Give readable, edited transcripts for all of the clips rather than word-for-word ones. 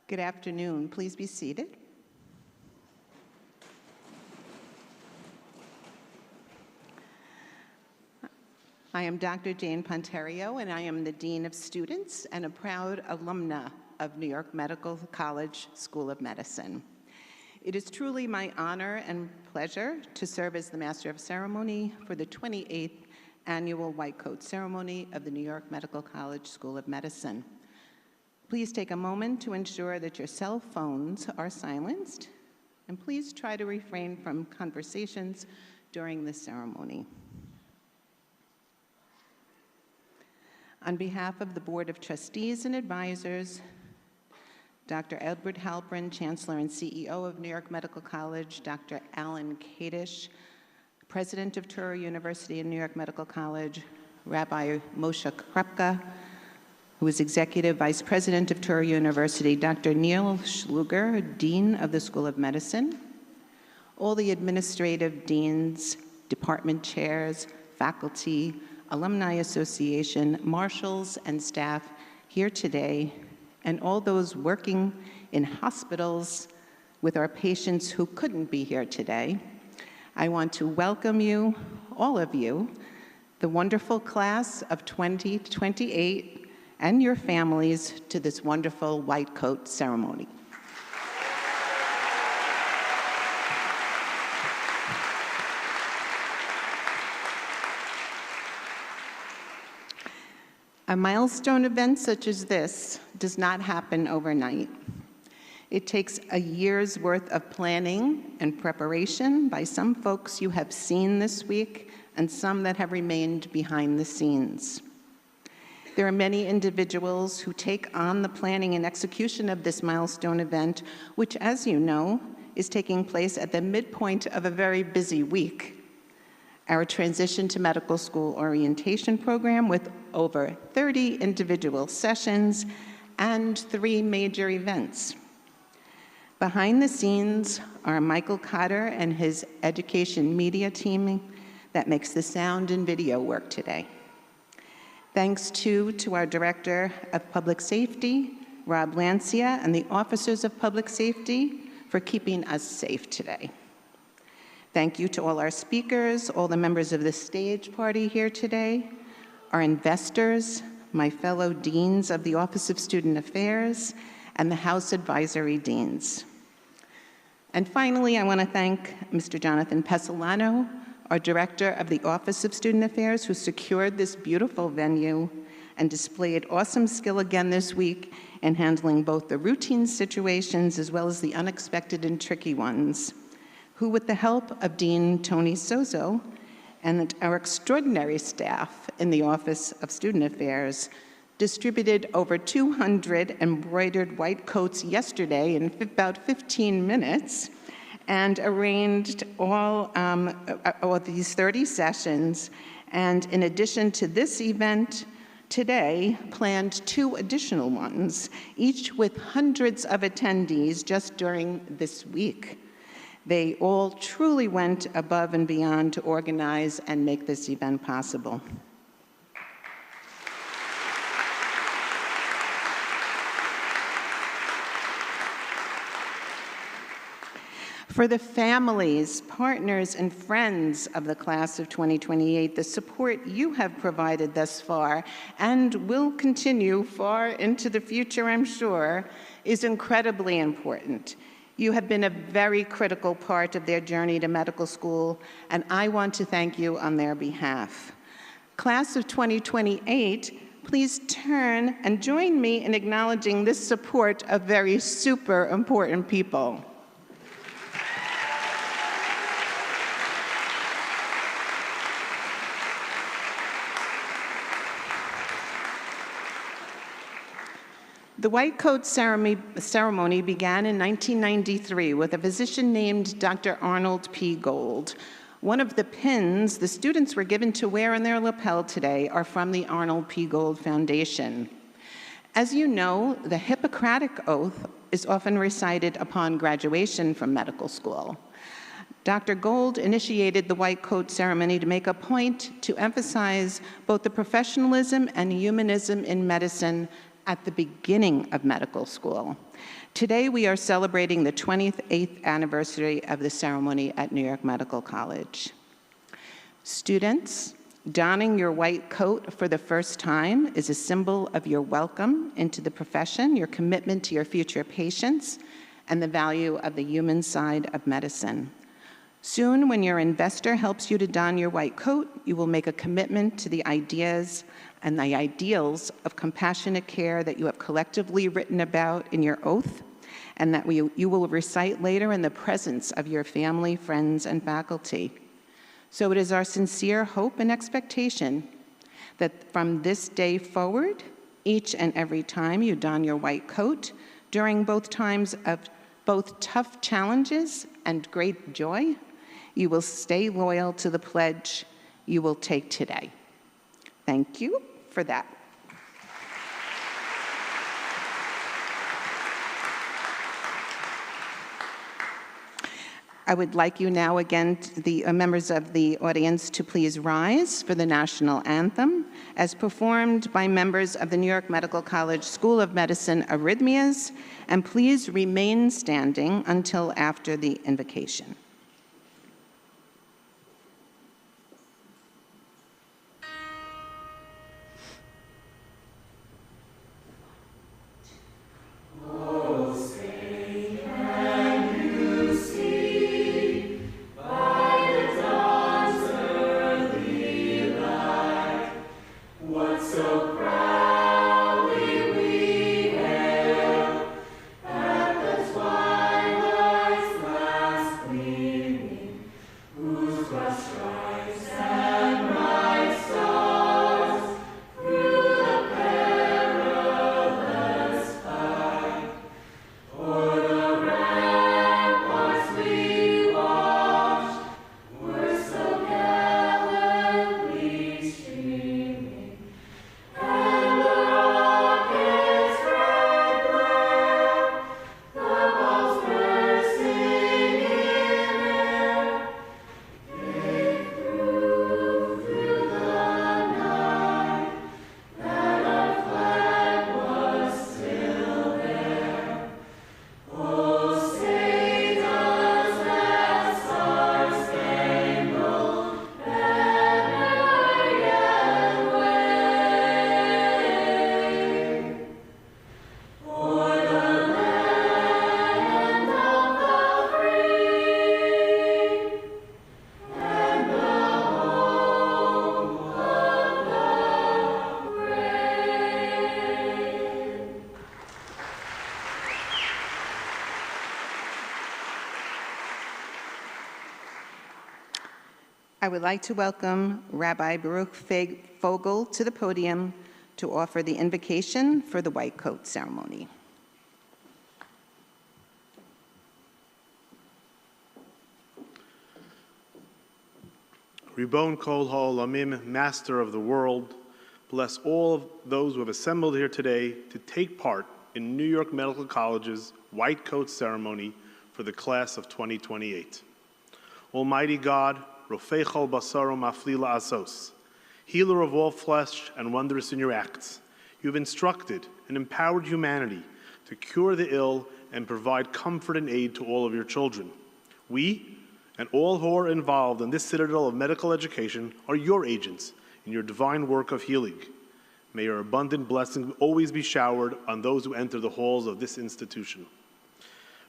Good afternoon. Please be seated. I am Dr. Jane Ponterio, and I am the Dean of Students and a proud alumna of New York Medical College School of Medicine. It is truly my honor and pleasure to serve as the Master of Ceremony for the 28th Annual White Coat Ceremony of the New York Medical College School of Medicine. Please take a moment to ensure that your cell phones are silenced, and please try to refrain from conversations during the ceremony. On behalf of the Board of Trustees and Advisors, Dr. Edward Halpern, Chancellor and CEO of New York Medical College, Dr. Alan Kadish, President of Touro University and New York Medical College, Rabbi Moshe Krupka, who is Executive Vice President of Touro University, Dr. Neil Schluger, Dean of the School of Medicine, all the administrative deans, department chairs, faculty, Alumni Association, marshals, and staff here today, and all those working in hospitals with our patients who couldn't be here today. I want to welcome you, all of you, the wonderful class of 2028, and your families to this wonderful white coat ceremony. A milestone event such as this does not happen overnight. It takes a year's worth of planning and preparation by some folks you have seen this week and some that have remained behind the scenes. There are many individuals who take on the planning and execution of this milestone event, which, as you know, is taking place at the midpoint of a very busy week. Our transition to medical school orientation program with over 30 individual sessions and 3 major events. Behind the scenes are Michael Cotter and his education media team that makes the sound and video work today. Thanks to our Director of Public Safety, Rob Lancia, and the Officers of Public Safety for keeping us safe today. Thank you to all our speakers, all the members of the stage party here today, our investors, my fellow deans of the Office of Student Affairs, and the House Advisory Deans. And finally, I want to thank Mr. Jonathan Pesolano, our Director of the Office of Student Affairs, who secured this beautiful venue and displayed awesome skill again this week in handling both the routine situations as well as the unexpected and tricky ones, who, with the help of Dean Tony Sozo and our extraordinary staff in the Office of Student Affairs, distributed over 200 embroidered white coats yesterday in about 15 minutes and arranged all these 30 sessions. And in addition to this event today, planned 2 additional ones, each with hundreds of attendees just during this week. They all truly went above and beyond to organize and make this event possible. For the families, partners, and friends of the class of 2028, the support you have provided thus far and will continue far into the future, I'm sure, is incredibly important. You have been a very critical part of their journey to medical school, and I want to thank you on their behalf. Class of 2028, please turn and join me in acknowledging this support of very super important people. The White Coat ceremony began in 1993 with a physician named Dr. Arnold P. Gold. One of the pins the students were given to wear on their lapel today are from the Arnold P. Gold Foundation. As you know, the Hippocratic Oath is often recited upon graduation from medical school. Dr. Gold initiated the White Coat ceremony to make a point to emphasize both the professionalism and humanism in medicine at the beginning of medical school. Today, we are celebrating the 28th anniversary of the ceremony at New York Medical College. Students, donning your white coat for the first time is a symbol of your welcome into the profession, your commitment to your future patients, and the value of the human side of medicine. Soon, when your investor helps you to don your white coat, you will make a commitment to the ideas and the ideals of compassionate care that you have collectively written about in your oath, and that you will recite later in the presence of your family, friends, and faculty. So it is our sincere hope and expectation that from this day forward, each and every time you don your white coat, during both times of both tough challenges and great joy, you will stay loyal to the pledge you will take today. Thank you for that. I would like you now again, the members of the audience, to please rise for the national anthem as performed by members of the New York Medical College School of Medicine Arrhythmias, and please remain standing until after the invocation. I would like to welcome Rabbi Baruch Fogel to the podium to offer the invocation for the white coat ceremony. Ribon Kol HaOlamim, Master of the world, bless all of those who have assembled here today to take part in New York Medical College's white coat ceremony for the class of 2028. Almighty God, Rofei Chol Basaro Mafli La'asos, healer of all flesh and wondrous in your acts, you have instructed and empowered humanity to cure the ill and provide comfort and aid to all of your children. We, and all who are involved in this citadel of medical education, are your agents in your divine work of healing. May your abundant blessing always be showered on those who enter the halls of this institution.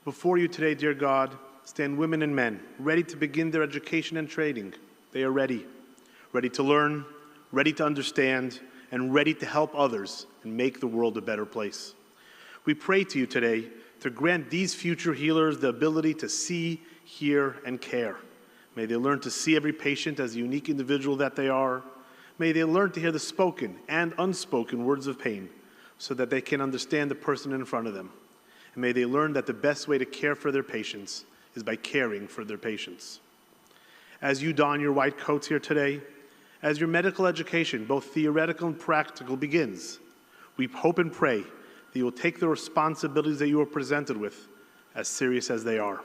Before you today, dear God, stand women and men ready to begin their education and training. They are ready to learn, ready to understand, and ready to help others and make the world a better place. We pray to you today to grant these future healers the ability to see, hear, and care. May they learn to see every patient as the unique individual that they are. May they learn to hear the spoken and unspoken words of pain so that they can understand the person in front of them. And may they learn that the best way to care for their patients is by caring for their patients. As you don your white coats here today, as your medical education, both theoretical and practical, begins, we hope and pray that you will take the responsibilities that you are presented with as serious as they are.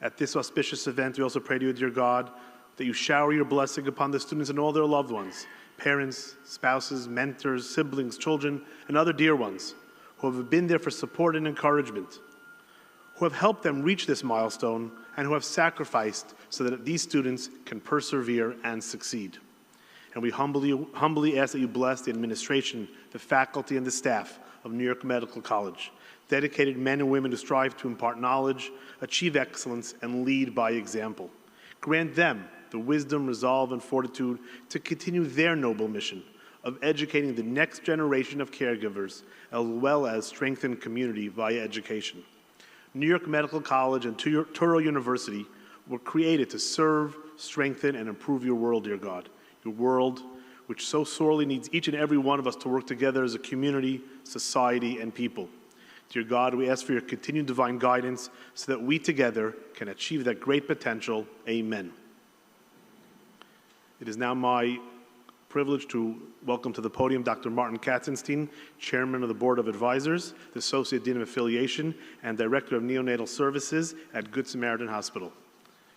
At this auspicious event, we also pray to you, dear God, that you shower your blessing upon the students and all their loved ones, parents, spouses, mentors, siblings, children, and other dear ones who have been there for support and encouragement, who have helped them reach this milestone, and who have sacrificed so that these students can persevere and succeed. And we humbly ask that you bless the administration, the faculty, and the staff of New York Medical College, dedicated men and women who strive to impart knowledge, achieve excellence, and lead by example. Grant them the wisdom, resolve, and fortitude to continue their noble mission of educating the next generation of caregivers, as well as strengthen community via education. New York Medical College and Touro University were created to serve, strengthen, and improve your world, dear God. Your world, which so sorely needs each and every one of us to work together as a community, society, and people. Dear God, we ask for your continued divine guidance so that we together can achieve that great potential. Amen. It is now my privilege to welcome to the podium Dr. Martin Katzenstein, Chairman of the Board of Advisors, the Associate Dean of Affiliation, and Director of Neonatal Services at Good Samaritan Hospital.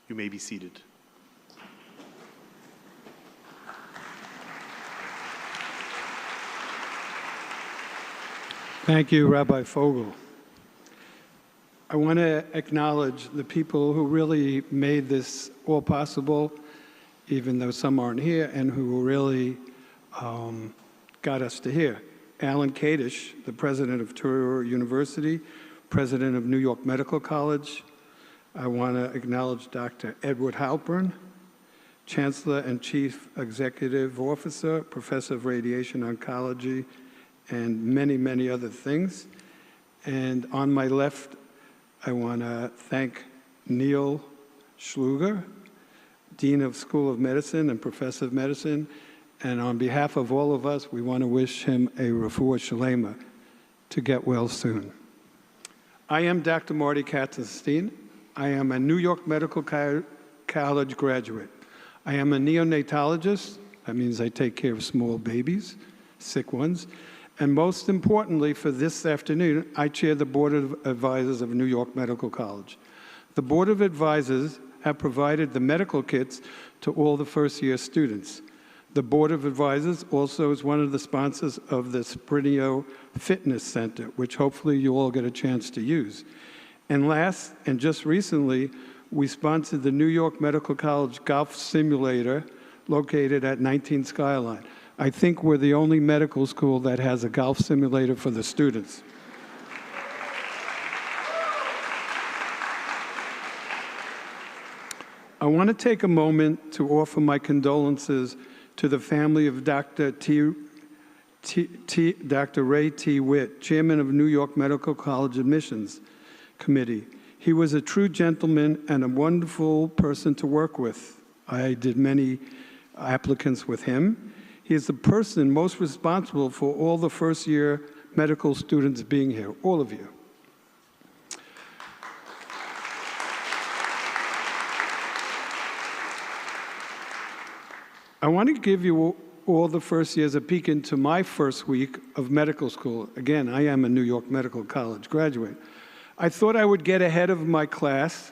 You may be seated. Thank you, Rabbi Fogel. I want to acknowledge the people who really made this all possible, even though some aren't here, and who really got us to here. Alan Kadish, the president of Touro University, president of New York Medical College. I want to acknowledge Dr. Edward Halpern, Chancellor and Chief Executive Officer, Professor of Radiation Oncology, and many, many other things. And on my left, I want to thank Neil Schluger, Dean of School of Medicine and Professor of Medicine. And on behalf of all of us, we want to wish him a refuah shalema, to get well soon. I am Dr. Marty Katzenstein. I am a New York Medical College graduate. I am a neonatologist. That means I take care of small babies, sick ones. And most importantly, for this afternoon, I chair the Board of Advisors of New York Medical College. The Board of Advisors have provided the medical kits to all the first-year students. The Board of Advisors also is one of the sponsors of the Sprinio Fitness Center, which hopefully you all get a chance to use. And last, and just recently, we sponsored the New York Medical College Golf Simulator located at 19 Skyline. I think we're the only medical school that has a golf simulator for the students. I want to take a moment to offer my condolences to the family of Dr. Ray T. Witt, Chairman of New York Medical College Admissions Committee. He was a true gentleman and a wonderful person to work with. I did many applicants with him. He is the person most responsible for all the first-year medical students being here, all of you. I want to give you all the first years a peek into my first week of medical school. Again, I am a New York Medical College graduate. I thought I would get ahead of my class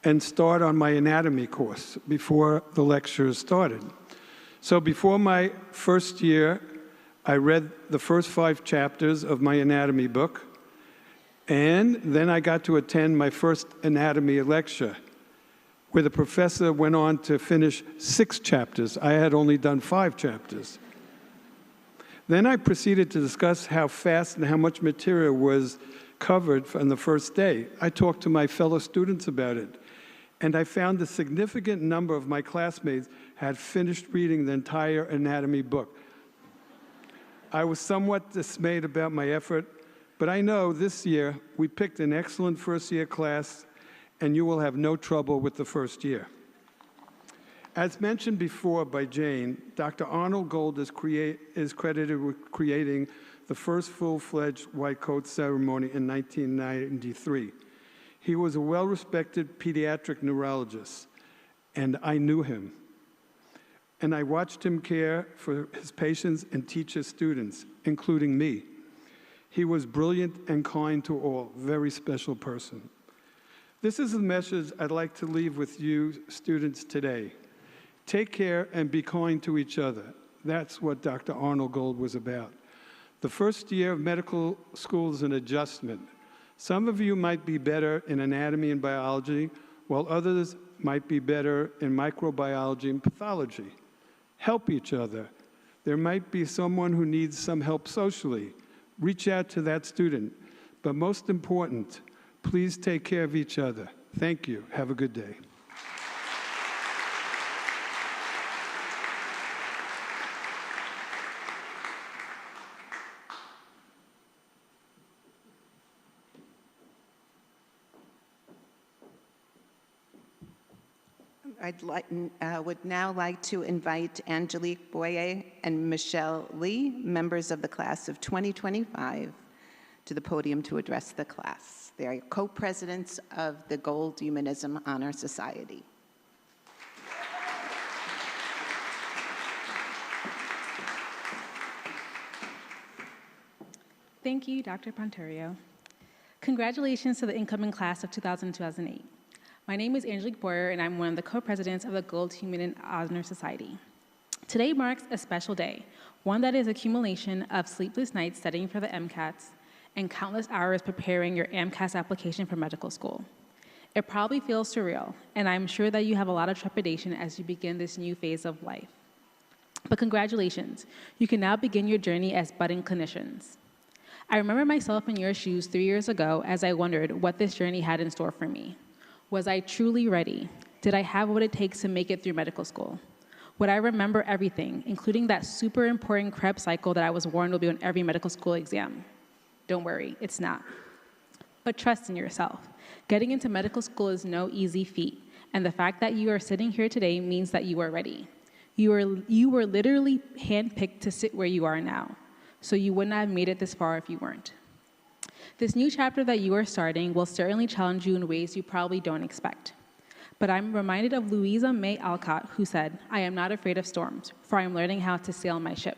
and start on my anatomy course before the lectures started. So before my first year, I read the first 5 chapters of my anatomy book, and then I got to attend my first anatomy lecture, where the professor went on to finish 6 chapters. I had only done 5 chapters. Then I proceeded to discuss how fast and how much material was covered on the first day. I talked to my fellow students about it, and I found a significant number of my classmates had finished reading the entire anatomy book. I was somewhat dismayed about my effort, but I know this year we picked an excellent first-year class, and you will have no trouble with the first year. As mentioned before by Jane, Dr. Arnold Gold is credited with creating the first full-fledged white coat ceremony in 1993. He was a well-respected pediatric neurologist, and I knew him. And I watched him care for his patients and teach his students, including me. He was brilliant and kind to all, very special person. This is the message I'd like to leave with you students today. Take care and be kind to each other. That's what Dr. Arnold Gold was about. The first year of medical school is an adjustment. Some of you might be better in anatomy and biology, while others might be better in microbiology and pathology. Help each other. There might be someone who needs some help socially. Reach out to that student. But most important, please take care of each other. Thank you. Have a good day. Would now like to invite Angelique Boyer and Michelle Lee, members of the class of 2025, to the podium to address the class. They are co-presidents of the Gold Humanism Honor Society. Thank you, Dr. Ponterio. Congratulations to the incoming class of 2000-2008. My name is Angelique Boyer, and I'm one of the co-presidents of the Gold Humanism Honor Society. Today marks a special day, one that is accumulation of sleepless nights studying for the MCATs and countless hours preparing your AMCAS application for medical school. It probably feels surreal, and I'm sure that you have a lot of trepidation as you begin this new phase of life. But congratulations, you can now begin your journey as budding clinicians. I remember myself in your shoes 3 years ago as I wondered what this journey had in store for me. Was I truly ready? Did I have what it takes to make it through medical school? Would I remember everything, including that super important Krebs cycle that I was warned will be on every medical school exam? Don't worry, it's not. But trust in yourself. Getting into medical school is no easy feat, and the fact that you are sitting here today means that you are ready. You were literally handpicked to sit where you are now, so you would not have made it this far if you weren't. This new chapter that you are starting will certainly challenge you in ways you probably don't expect. But I'm reminded of Louisa May Alcott, who said, "I am not afraid of storms, for I am learning how to sail my ship."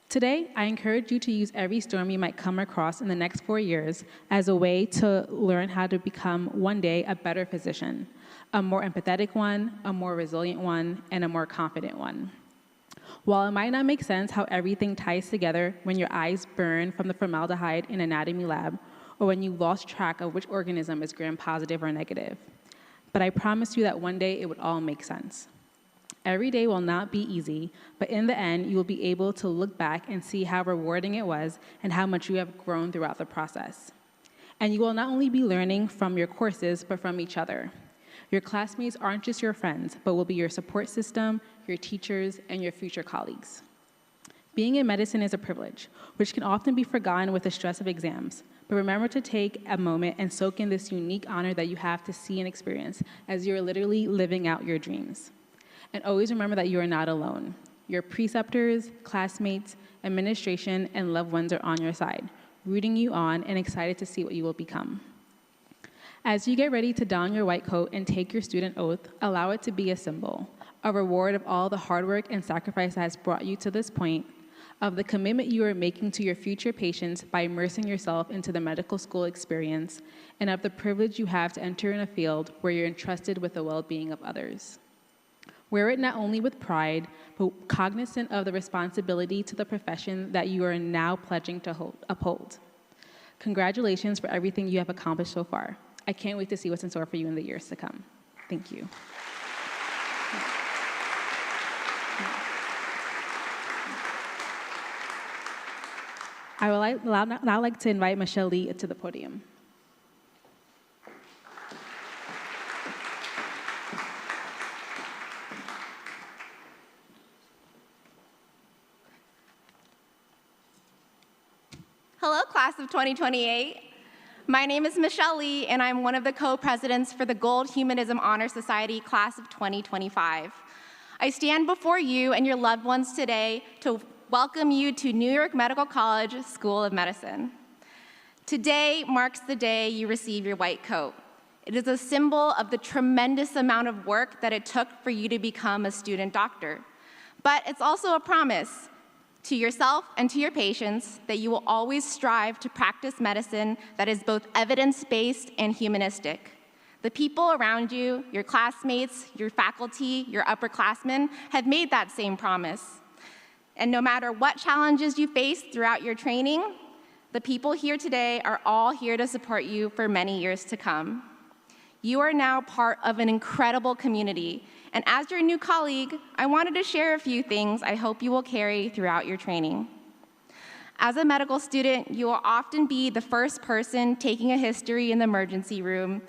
Today, I encourage you to use every storm you might come across in the next 4 years as a way to learn how to become one day a better physician, a more empathetic one, a more resilient one, and a more confident one. While it might not make sense how everything ties together when your eyes burn from the formaldehyde in anatomy lab, or when you lost track of which organism is gram-positive or negative, but I promise you that one day it would all make sense. Every day will not be easy, but in the end, you will be able to look back and see how rewarding it was and how much you have grown throughout the process. And you will not only be learning from your courses, but from each other. Your classmates aren't just your friends, but will be your support system, your teachers, and your future colleagues. Being in medicine is a privilege, which can often be forgotten with the stress of exams. But remember to take a moment and soak in this unique honor that you have to see and experience as you're literally living out your dreams. And always remember that you are not alone. Your preceptors, classmates, administration, and loved ones are on your side, rooting you on and excited to see what you will become. As you get ready to don your white coat and take your student oath, allow it to be a symbol, a reward of all the hard work and sacrifice that has brought you to this point, of the commitment you are making to your future patients by immersing yourself into the medical school experience, and of the privilege you have to enter in a field where you're entrusted with the well-being of others. Wear it not only with pride, but cognizant of the responsibility to the profession that you are now pledging to uphold. Congratulations for everything you have accomplished so far. I can't wait to see what's in store for you in the years to come. Thank you. I would now like to invite Michelle Lee to the podium. Hello, class of 2028. My name is Michelle Lee, and I'm one of the co-presidents for the Gold Humanism Honor Society class of 2025. I stand before you and your loved ones today to welcome you to New York Medical College School of Medicine. Today marks the day you receive your white coat. It is a symbol of the tremendous amount of work that it took for you to become a student doctor. But it's also a promise to yourself and to your patients that you will always strive to practice medicine that is both evidence-based and humanistic. The people around you, your classmates, your faculty, your upperclassmen, have made that same promise. And no matter what challenges you face throughout your training, the people here today are all here to support you for many years to come. You are now part of an incredible community, and as your new colleague, I wanted to share a few things I hope you will carry throughout your training. As a medical student, you will often be the first person taking a history in the emergency room.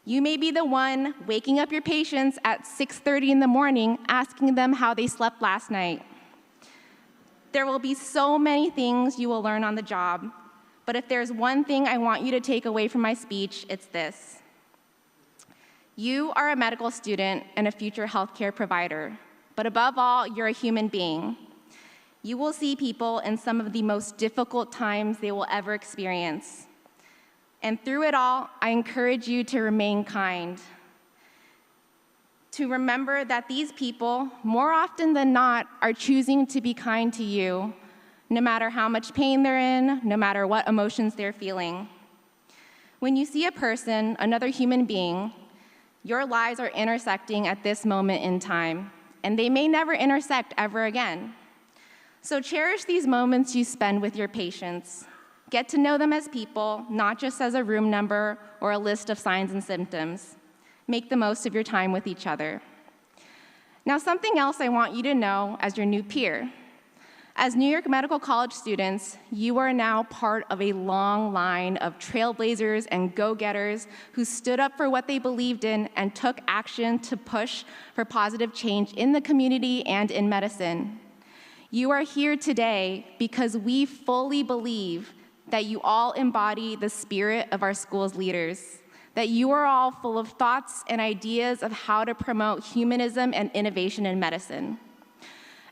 You may be the one waking up your patients at 6:30 in the morning, asking them how they slept last night. There will be so many things you will learn on the job, but if there's one thing I want you to take away from my speech, it's this. You are a medical student and a future healthcare provider, but above all, you're a human being. You will see people in some of the most difficult times they will ever experience. And through it all, I encourage you to remain kind. To remember that these people, more often than not, are choosing to be kind to you, no matter how much pain they're in, no matter what emotions they're feeling. When you see a person, another human being, your lives are intersecting at this moment in time, and they may never intersect ever again. So cherish these moments you spend with your patients. Get to know them as people, not just as a room number or a list of signs and symptoms. Make the most of your time with each other. Now, something else I want you to know as your new peer. As New York Medical College students, you are now part of a long line of trailblazers and go-getters who stood up for what they believed in and took action to push for positive change in the community and in medicine. You are here today because we fully believe that you all embody the spirit of our school's leaders, that you are all full of thoughts and ideas of how to promote humanism and innovation in medicine.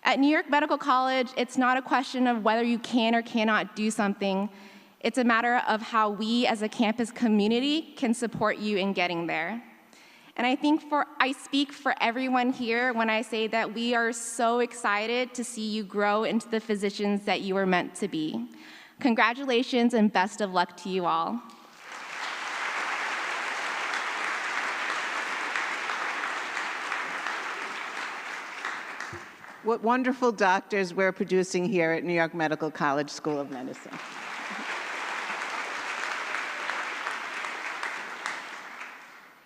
At New York Medical College, it's not a question of whether you can or cannot do something. It's a matter of how we as a campus community can support you in getting there. And I think I speak for everyone here when I say that we are so excited to see you grow into the physicians that you are meant to be. Congratulations and best of luck to you all. What wonderful doctors we're producing here at New York Medical College School of Medicine.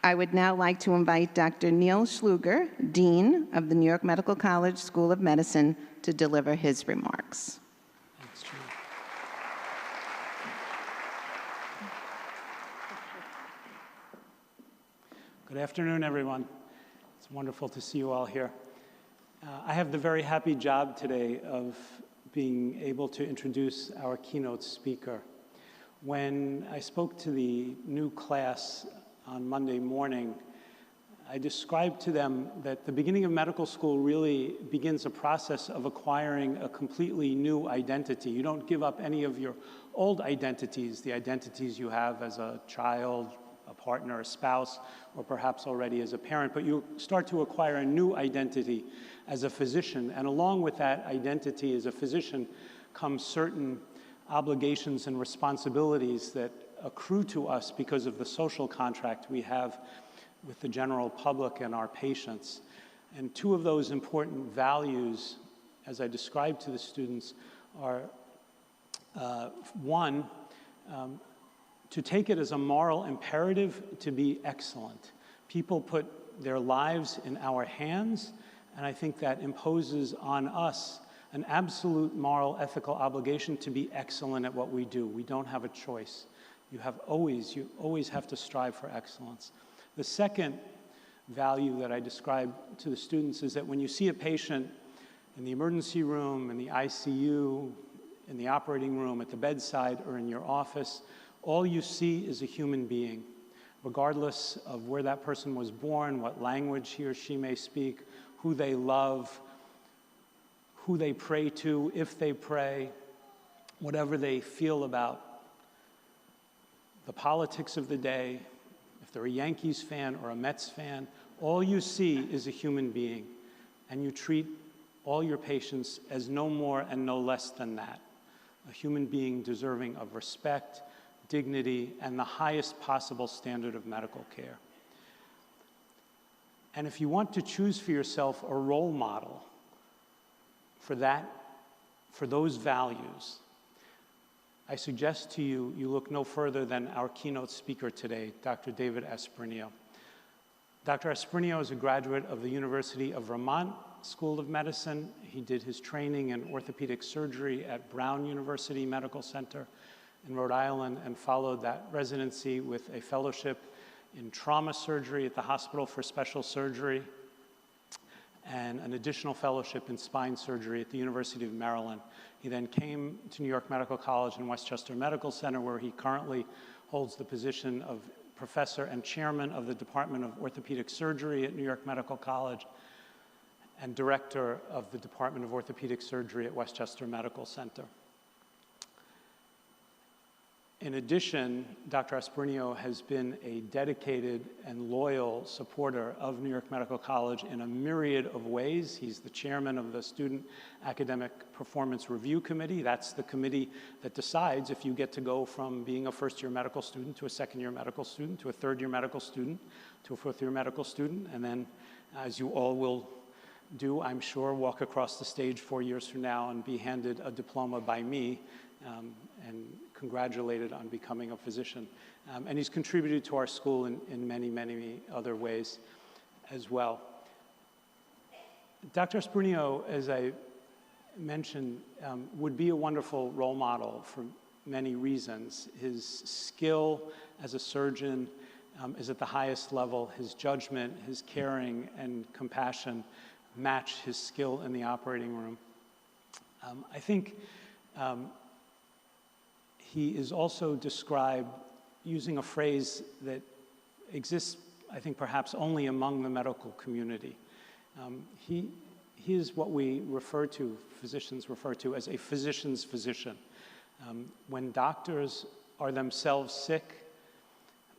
I would now like to invite Dr. Neil Schluger, Dean of the New York Medical College School of Medicine, to deliver his remarks. Thanks, Julie. Good afternoon, everyone. It's wonderful to see you all here. I have the very happy job today of being able to introduce our keynote speaker. When I spoke to the new class on Monday morning, I described to them that the beginning of medical school really begins a process of acquiring a completely new identity. You don't give up any of your old identities, the identities you have as a child, a partner, a spouse, or perhaps already as a parent, but you start to acquire a new identity as a physician. And along with that identity as a physician comes certain obligations and responsibilities that accrue to us because of the social contract we have with the general public and our patients. And two of those important values, as I described to the students, are one, to take it as a moral imperative to be excellent. People put their lives in our hands, and I think that imposes on us an absolute moral, ethical obligation to be excellent at what we do. We don't have a choice. You always have to strive for excellence. The second value that I describe to the students is that when you see a patient in the emergency room, in the ICU, in the operating room, at the bedside, or in your office, all you see is a human being, regardless of where that person was born, what language he or she may speak, who they love, who they pray to, if they pray, whatever they feel about the politics of the day, if they're a Yankees fan or a Mets fan, all you see is a human being, and you treat all your patients as no more and no less than that, a human being deserving of respect, dignity, and the highest possible standard of medical care. And if you want to choose for yourself a role model for that for those values, I suggest to you, you look no further than our keynote speaker today, Dr. David Esprinio. Dr. Esprinio is a graduate of the University of Vermont School of Medicine. He did his training in orthopedic surgery at Brown University Medical Center in Rhode Island and followed that residency with a fellowship in trauma surgery at the Hospital for Special Surgery and an additional fellowship in spine surgery at the University of Maryland. He then came to New York Medical College and Westchester Medical Center, where he currently holds the position of professor and chairman of the Department of Orthopedic Surgery at New York Medical College and director of the Department of Orthopedic Surgery at Westchester Medical Center. In addition, Dr. Esprinio has been a dedicated and loyal supporter of New York Medical College in a myriad of ways. He's the chairman of the Student Academic Performance Review Committee. That's the committee that decides if you get to go from being a first-year medical student to a second-year medical student to a third-year medical student to a fourth-year medical student, and then, as you all will do, I'm sure, walk across the stage 4 years from now and be handed a diploma by me and congratulated on becoming a physician. And he's contributed to our school in many, many other ways as well. Dr. Esprinio, as I mentioned, would be a wonderful role model for many reasons. His skill as a surgeon is at the highest level. His judgment, his caring and compassion match his skill in the operating room. I think he is also described using a phrase that exists, I think, perhaps only among the medical community. He is what we refer to, physicians refer to, as a physician's physician. When doctors are themselves sick,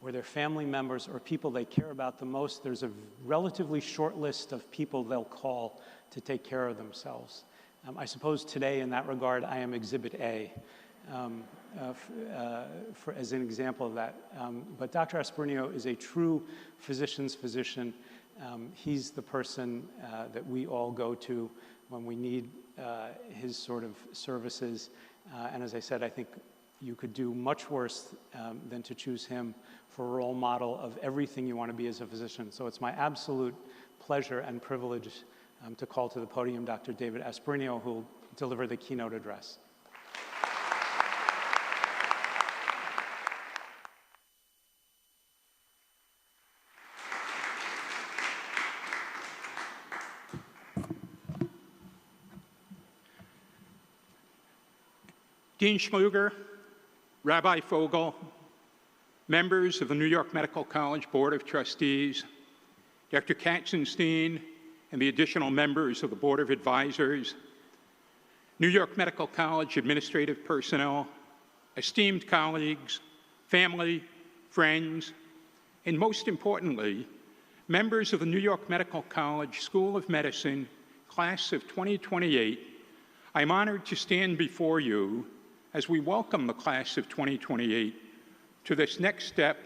or their family members or people they care about the most, there's a relatively short list of people they'll call to take care of themselves. I suppose today, in that regard, I am Exhibit A. As an example of that. But Dr. Esprinio is a true physician's physician. He's the person that we all go to when we need his sort of services. And as I said, I think you could do much worse than to choose him for a role model of everything you want to be as a physician. So it's my absolute pleasure and privilege to call to the podium Dr. David Esprinio, who will deliver the keynote address. Dean Schluger, Rabbi Fogel, members of the New York Medical College Board of Trustees, Dr. Katzenstein, and the additional members of the Board of Advisors, New York Medical College administrative personnel, esteemed colleagues, family, friends, and most importantly, members of the New York Medical College School of Medicine, Class of 2028, I'm honored to stand before you as we welcome the Class of 2028 to this next step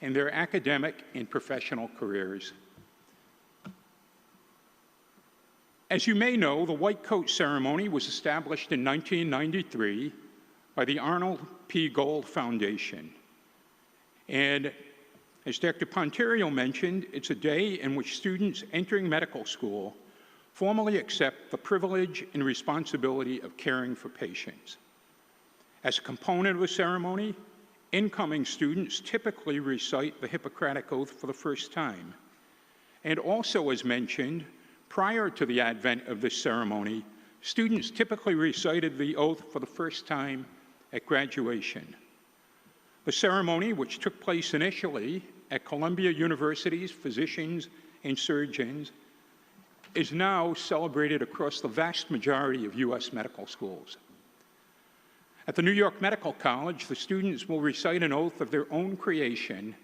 in their academic and professional careers. As you may know, the White Coat Ceremony was established in 1993 by the Arnold P. Gold Foundation. And as Dr. Ponterio mentioned, it's a day in which students entering medical school formally accept the privilege and responsibility of caring for patients. As a component of the ceremony, incoming students typically recite the Hippocratic Oath for the first time. And also, as mentioned, prior to the advent of this ceremony, students typically recited the oath for the first time at graduation. The ceremony, which took place initially at Columbia University's Physicians and Surgeons, is now celebrated across the vast majority of U.S. medical schools. At the New York Medical College, the students will recite an oath of their own creation,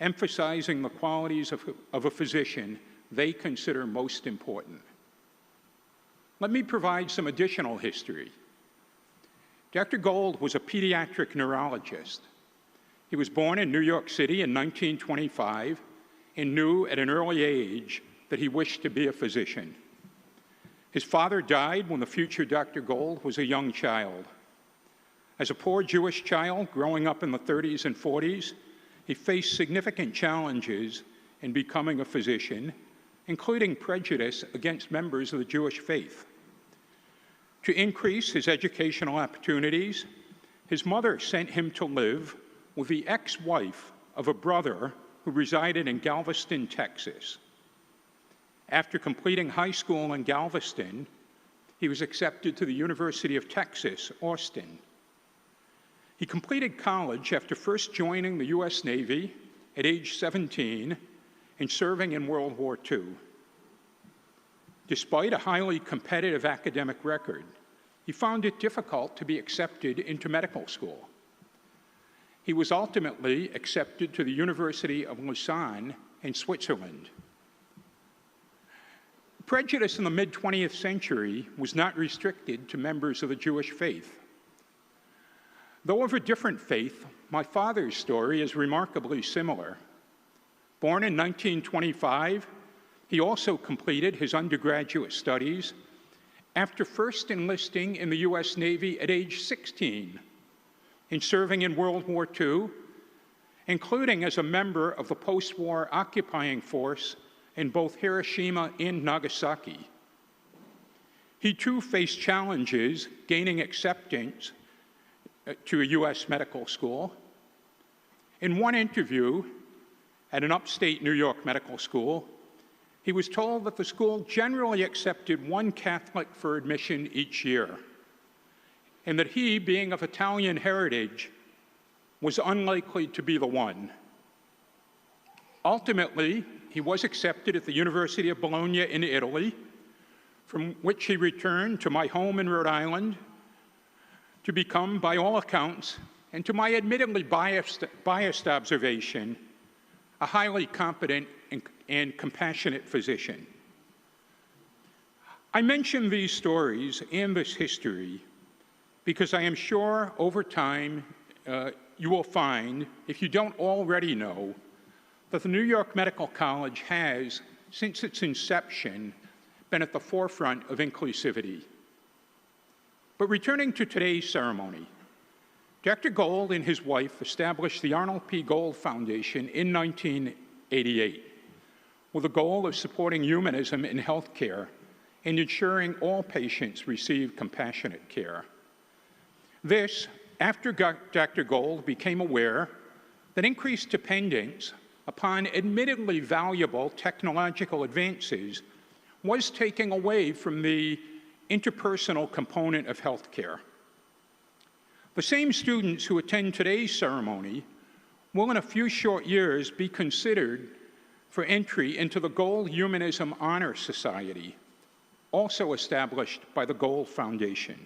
emphasizing the qualities of a physician they consider most important. Let me provide some additional history. Dr. Gold was a pediatric neurologist. He was born in New York City in 1925 and knew at an early age that he wished to be a physician. His father died when the future Dr. Gold was a young child. As a poor Jewish child growing up in the 30s and 40s, he faced significant challenges in becoming a physician, including prejudice against members of the Jewish faith. To increase his educational opportunities, his mother sent him to live with the ex-wife of a brother who resided in Galveston, Texas. After completing high school in Galveston, he was accepted to the University of Texas, Austin. He completed college after first joining the U.S. Navy at age 17 and serving in World War II. Despite a highly competitive academic record, he found it difficult to be accepted into medical school. He was ultimately accepted to the University of Lausanne in Switzerland. Prejudice in the mid-20th century was not restricted to members of the Jewish faith. Though of a different faith, my father's story is remarkably similar. Born in 1925, he also completed his undergraduate studies after first enlisting in the U.S. Navy at age 16 and serving in World War II, including as a member of the post-war occupying force in both Hiroshima and Nagasaki. He too faced challenges gaining acceptance to a U.S. medical school. In one interview at an upstate New York medical school, he was told that the school generally accepted one Catholic for admission each year, and that he, being of Italian heritage, was unlikely to be the one. Ultimately, he was accepted at the University of Bologna in Italy, from which he returned to my home in Rhode Island to become, by all accounts, and to my admittedly biased observation, a highly competent and compassionate physician. I mention these stories and this history because I am sure over time you will find, if you don't already know, that the New York Medical College has, since its inception, been at the forefront of inclusivity. But returning to today's ceremony, Dr. Gold and his wife established the Arnold P. Gold Foundation in 1988 with the goal of supporting humanism in healthcare and ensuring all patients receive compassionate care. This, after Dr. Gold became aware that increased dependence upon admittedly valuable technological advances was taking away from the interpersonal component of healthcare. The same students who attend today's ceremony will in a few short years be considered for entry into the Gold Humanism Honor Society, also established by the Gold Foundation.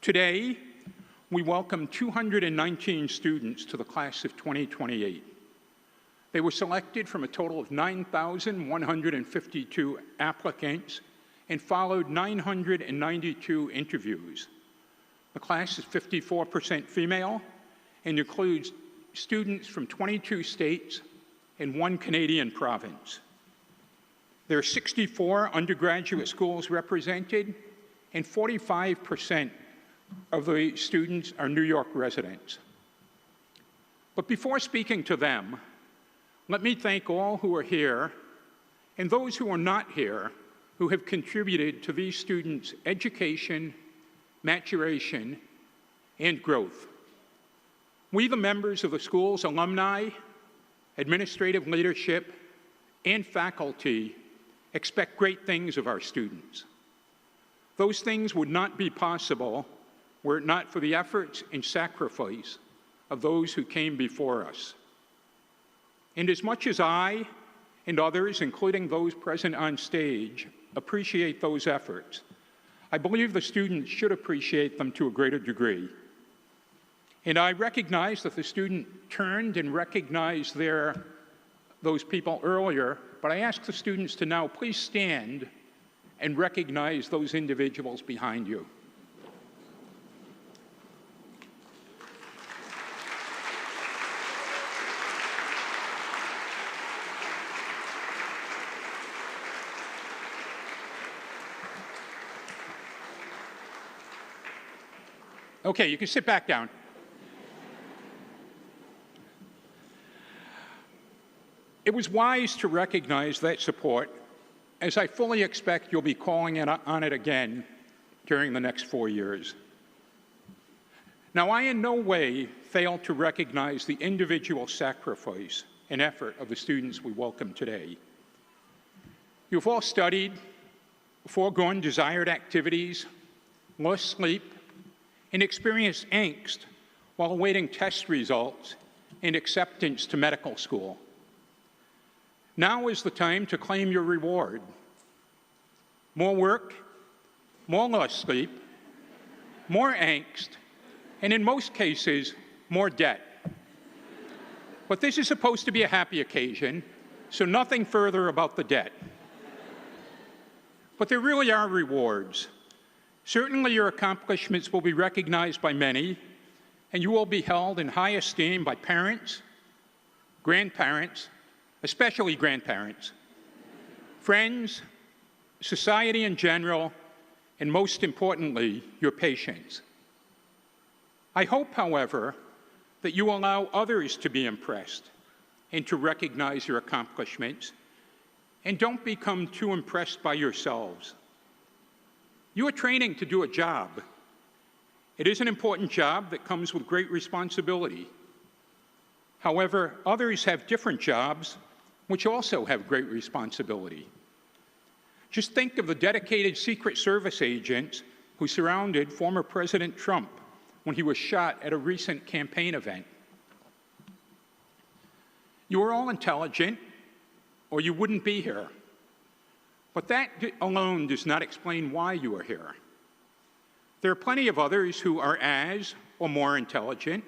Today, we welcome 219 students to the class of 2028. They were selected from a total of 9,152 applicants and followed 992 interviews. The class is 54% female and includes students from 22 states and 1 Canadian province. There are 64 undergraduate schools represented, and 45% of the students are New York residents. But before speaking to them, let me thank all who are here and those who are not here who have contributed to these students' education, maturation, and growth. We, the members of the school's alumni, administrative leadership, and faculty, expect great things of our students. Those things would not be possible were it not for the efforts and sacrifice of those who came before us. And as much as I and others, including those present on stage, appreciate those efforts, I believe the students should appreciate them to a greater degree. And I recognize that the student turned and recognized those people earlier, but I ask the students to now please stand and recognize those individuals behind you. Okay, you can sit back down. It was wise to recognize that support, as I fully expect you'll be calling on it again during the next 4 years. Now, I in no way fail to recognize the individual sacrifice and effort of the students we welcome today. You've all studied, foregone desired activities, lost sleep, and experienced angst while awaiting test results and acceptance to medical school. Now is the time to claim your reward. More work, more lost sleep, more angst, and in most cases, more debt. But this is supposed to be a happy occasion, so nothing further about the debt. But there really are rewards. Certainly your accomplishments will be recognized by many, and you will be held in high esteem by parents, grandparents, especially grandparents, friends, society in general, and most importantly, your patients. I hope, however, that you allow others to be impressed and to recognize your accomplishments, and don't become too impressed by yourselves. You are training to do a job. It is an important job that comes with great responsibility. However, others have different jobs which also have great responsibility. Just think of the dedicated Secret Service agents who surrounded former President Trump when he was shot at a recent campaign event. You are all intelligent, or you wouldn't be here. But that alone does not explain why you are here. There are plenty of others who are as or more intelligent.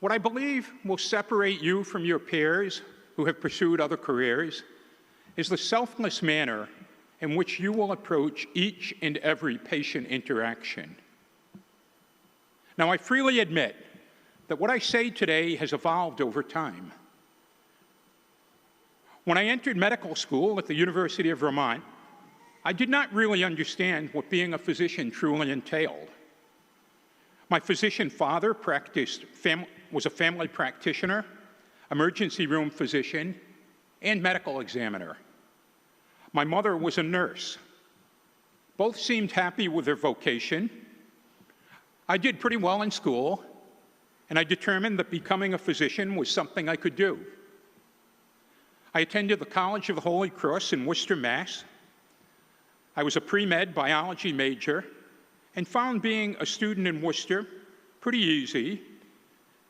What I believe will separate you from your peers who have pursued other careers is the selfless manner in which you will approach each and every patient interaction. Now, I freely admit that what I say today has evolved over time. When I entered medical school at the University of Vermont, I did not really understand what being a physician truly entailed. My physician father was a family practitioner, emergency room physician, and medical examiner. My mother was a nurse. Both seemed happy with their vocation. I did pretty well in school, and I determined that becoming a physician was something I could do. I attended the College of the Holy Cross in Worcester, Mass. I was a pre-med biology major and found being a student in Worcester pretty easy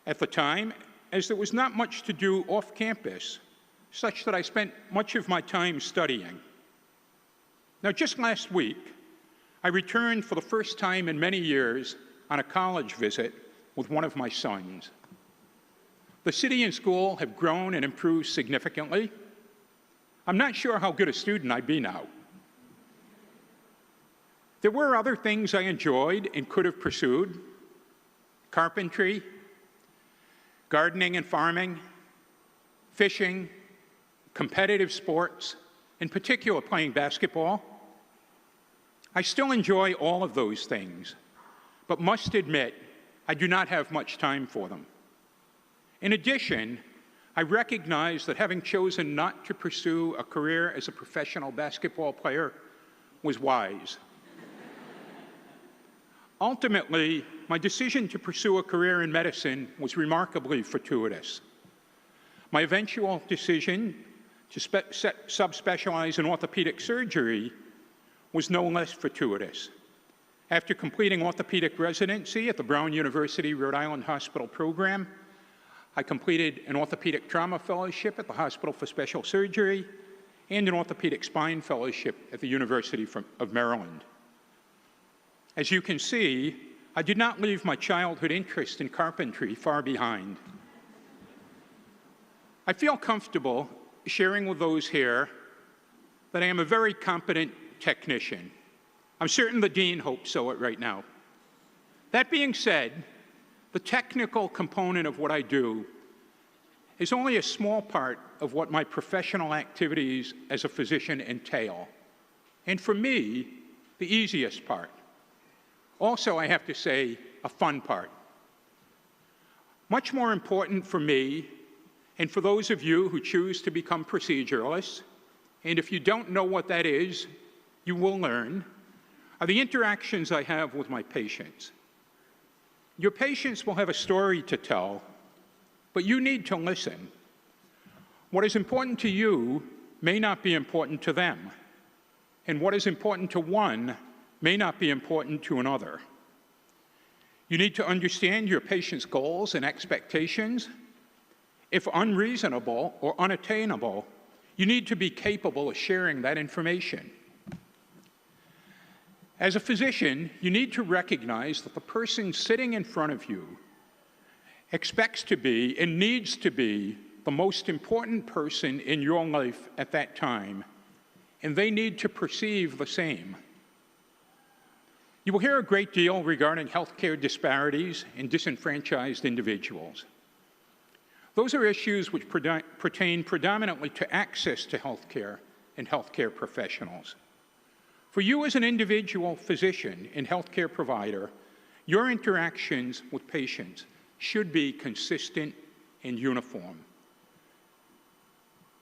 at the time, as there was not much to do off campus, such that I spent much of my time studying. Now, just last week, I returned for the first time in many years on a college visit with one of my sons. The city and school have grown and improved significantly. I'm not sure how good a student I'd be now. There were other things I enjoyed and could have pursued: carpentry, gardening and farming, fishing, competitive sports, in particular playing basketball. I still enjoy all of those things, but must admit I do not have much time for them. In addition, I recognize that having chosen not to pursue a career as a professional basketball player was wise. Ultimately, my decision to pursue a career in medicine was remarkably fortuitous. My eventual decision to subspecialize in orthopedic surgery was no less fortuitous. After completing orthopedic residency at the Brown University Rhode Island Hospital program, I completed an orthopedic trauma fellowship at the Hospital for Special Surgery and an orthopedic spine fellowship at the University of Maryland. As you can see, I did not leave my childhood interest in carpentry far behind. I feel comfortable sharing with those here that I am a very competent technician. I'm certain the dean hopes so right now. That being said, the technical component of what I do is only a small part of what my professional activities as a physician entail, and for me, the easiest part. Also, I have to say, a fun part. Much more important for me, and for those of you who choose to become proceduralists, and if you don't know what that is, you will learn, are the interactions I have with my patients. Your patients will have a story to tell, but you need to listen. What is important to you may not be important to them, and what is important to one may not be important to another. You need to understand your patient's goals and expectations. If unreasonable or unattainable, you need to be capable of sharing that information. As a physician, you need to recognize that the person sitting in front of you expects to be and needs to be the most important person in your life at that time, and they need to perceive the same. You will hear a great deal regarding healthcare disparities and disenfranchised individuals. Those are issues which pertain predominantly to access to healthcare and healthcare professionals. For you as an individual physician and healthcare provider, your interactions with patients should be consistent and uniform.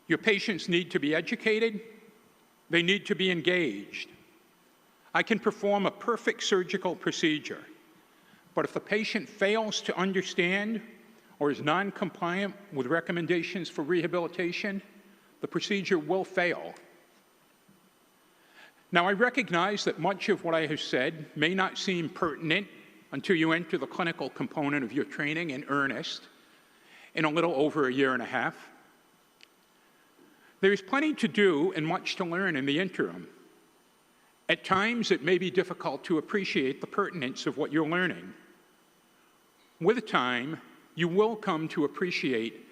Your patients need to be educated. They need to be engaged. I can perform a perfect surgical procedure, but if the patient fails to understand or is non-compliant with recommendations for rehabilitation, the procedure will fail. Now, I recognize that much of what I have said may not seem pertinent until you enter the clinical component of your training in earnest in a little over a year and a half. There is plenty to do and much to learn in the interim. At times, it may be difficult to appreciate the pertinence of what you're learning. With time, you will come to appreciate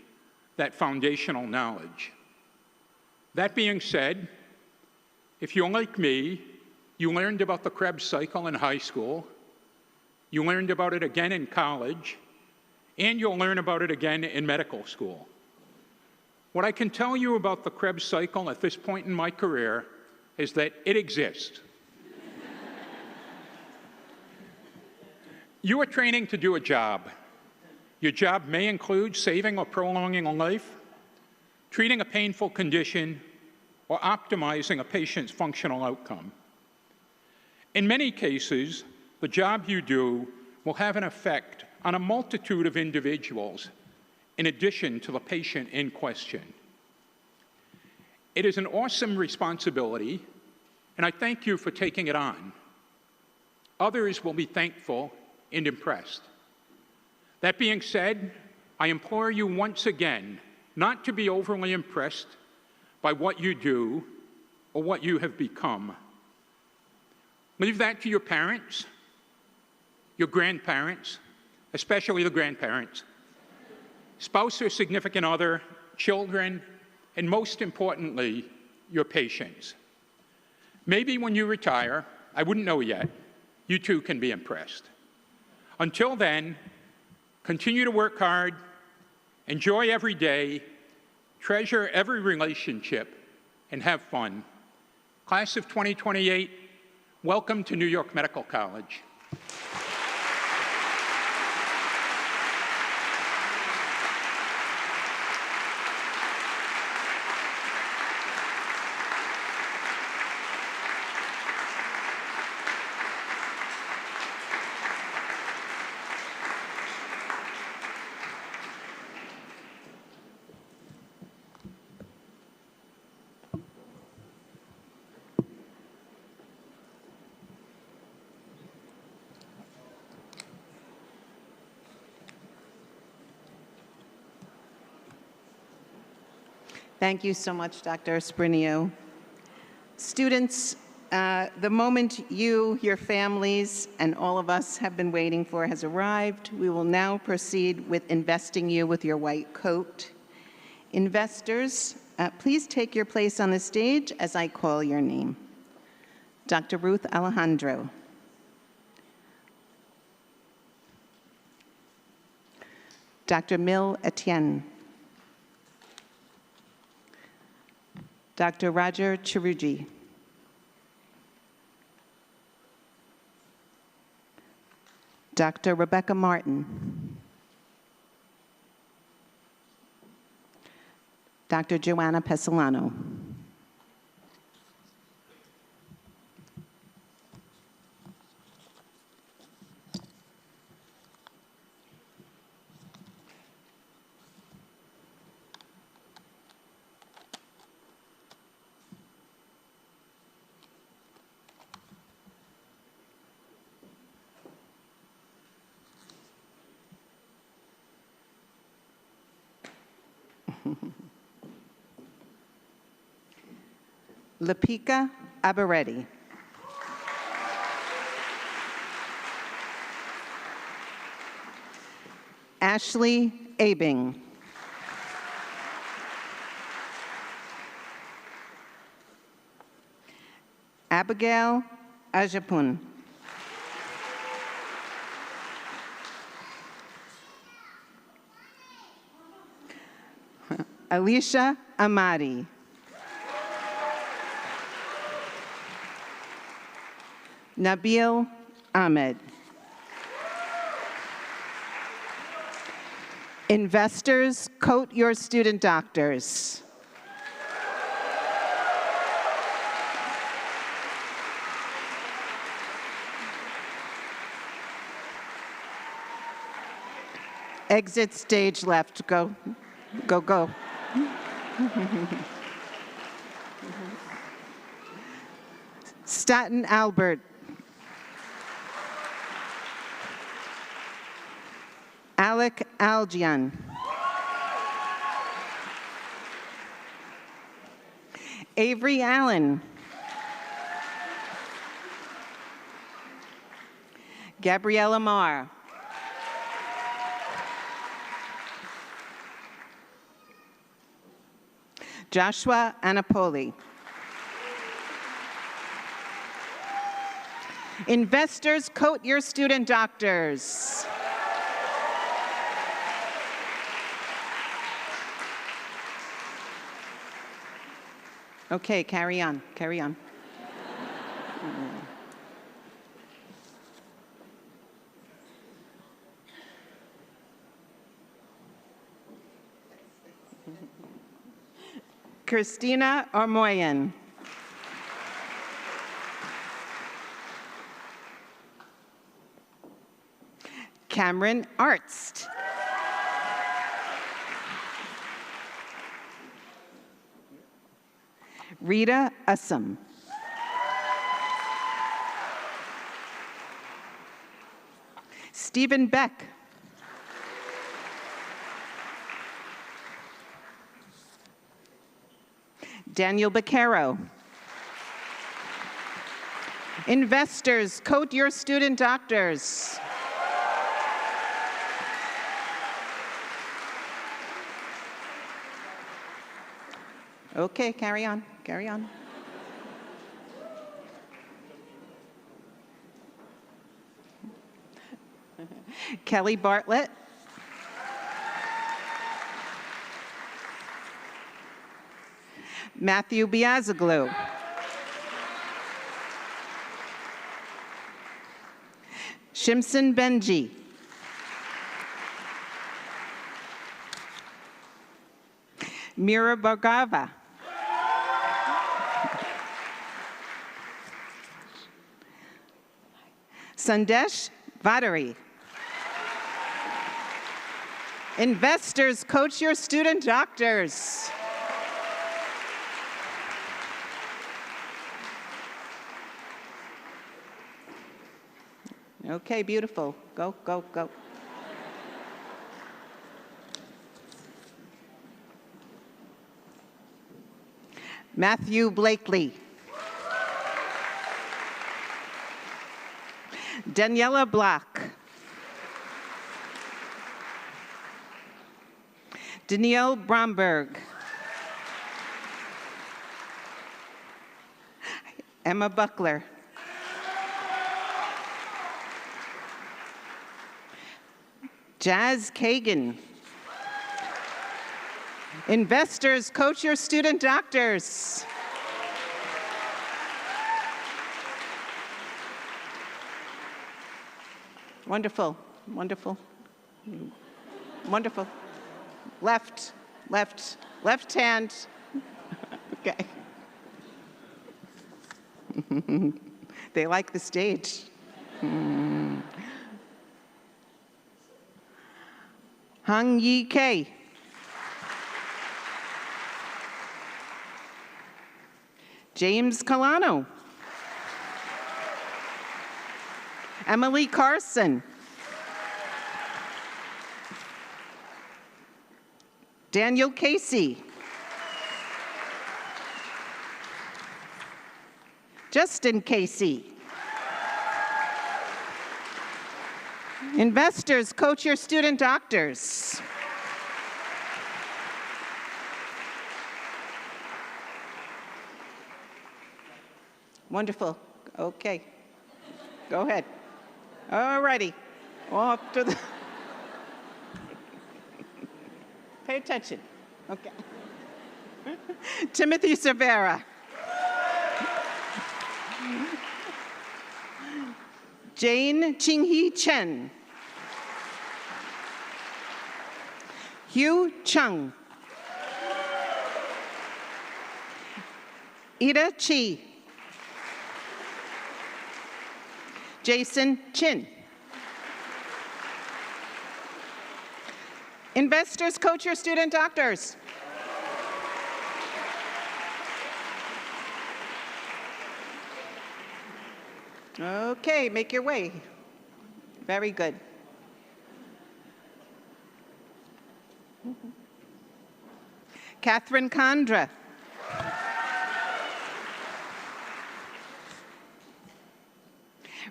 that foundational knowledge. That being said, if you're like me, you learned about the Krebs cycle in high school, you learned about it again in college, and you'll learn about it again in medical school. What I can tell you about the Krebs cycle at this point in my career is that it exists. You are training to do a job. Your job may include saving or prolonging a life, treating a painful condition, or optimizing a patient's functional outcome. In many cases, the job you do will have an effect on a multitude of individuals in addition to the patient in question. It is an awesome responsibility, and I thank you for taking it on. Others will be thankful and impressed. That being said, I implore you once again not to be overly impressed by what you do or what you have become. Leave that to your parents, your grandparents, especially the grandparents, spouse or significant other, children, and most importantly, your patients. Maybe when you retire, I wouldn't know yet, you too can be impressed. Until then, continue to work hard, enjoy every day, treasure every relationship, and have fun. Class of 2028, welcome to New York Medical College. Thank you so much, Dr. Esprinio. Students, the moment you, your families, and all of us have been waiting for has arrived. We will now proceed with investing you with your white coat. Investors, please take your place on the stage as I call your name. Dr. Ruth Alejandro. Dr. Mil Etienne. Dr. Roger Chiruji. Dr. Rebecca Martin. Dr. Joanna Pesolano. Lapika Abaretti. Ashley Abing. Abigail Ajapun. Alicia Amadi. Nabil Ahmed. Investors, coat your student doctors. Exit stage left. Go, go, go. Staten Albert. Alec Algian. Avery Allen. Gabriella Marr. Joshua Anapoli. Investors, coat your student doctors. Okay, carry on, carry on. Christina Armoyan. Cameron Artst. Rita Assam. Stephen Beck. Daniel Beccaro. Investors, coat your student doctors. Okay, carry on, carry on. Kelly Bartlett. Matthew Biazaglu. Shimson Benji. Mira Bhargava. Sandesh Vadari. Investors, coach your student doctors. Okay, beautiful. Go, go, go. Matthew Blakely. Daniela Block. Danielle Bromberg. Emma Buckler. Jazz Kagan. Investors, coach your student doctors. Wonderful, wonderful, wonderful. Left, left, left hand. Okay. They like the stage. Hung Yi K. James Colano. Emily Carson. Daniel Casey. Justin Casey. Investors, coach your student doctors. Wonderful. Okay. Go ahead. All righty. Off to the... Pay attention. Okay. Timothy Cervera. Jane Qinghee Chen. Hugh Chung. Ida Chi. Jason Chin. Investors, coach your student doctors. Okay, make your way. Very good. Catherine Condra.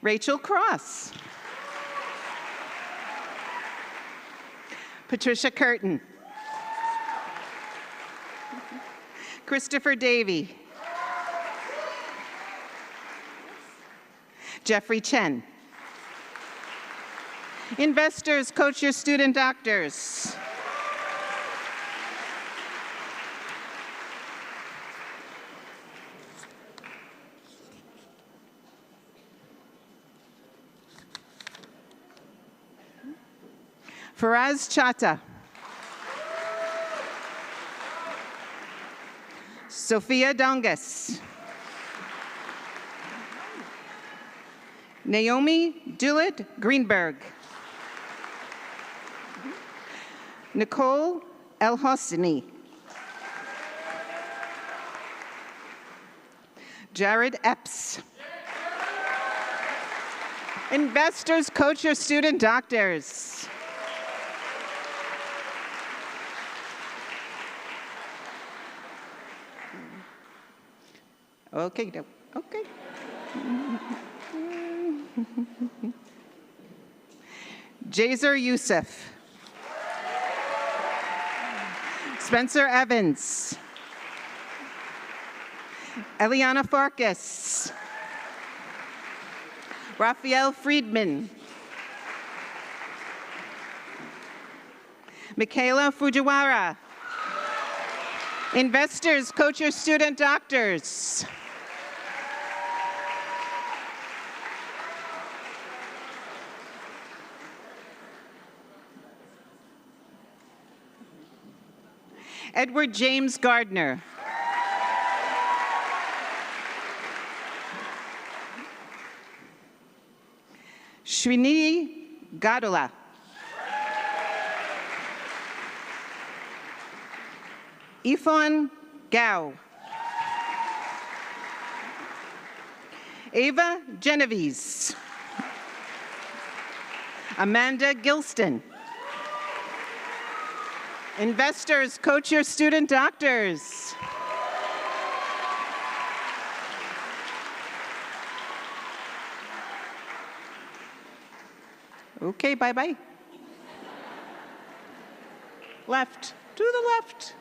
Rachel Cross. Patricia Curtin. Christopher Davey. Jeffrey Chen. Investors, coach your student doctors. Faraz Chata. Sophia Dongas. Naomi Dulett Greenberg. Nicole El Hosni. Jared Epps. Investors, coach your student doctors. Okay, okay. Jazer Youssef. Spencer Evans. Eliana Farkas. Raphael Friedman. Michaela Fujiwara. Investors, coach your student doctors. Edward James Gardner. Srinidhi Gadola. Ifan Gao. Ava Genovese. Amanda Gilston. Investors, coach your student doctors. Okay, bye-bye. Left, to the left.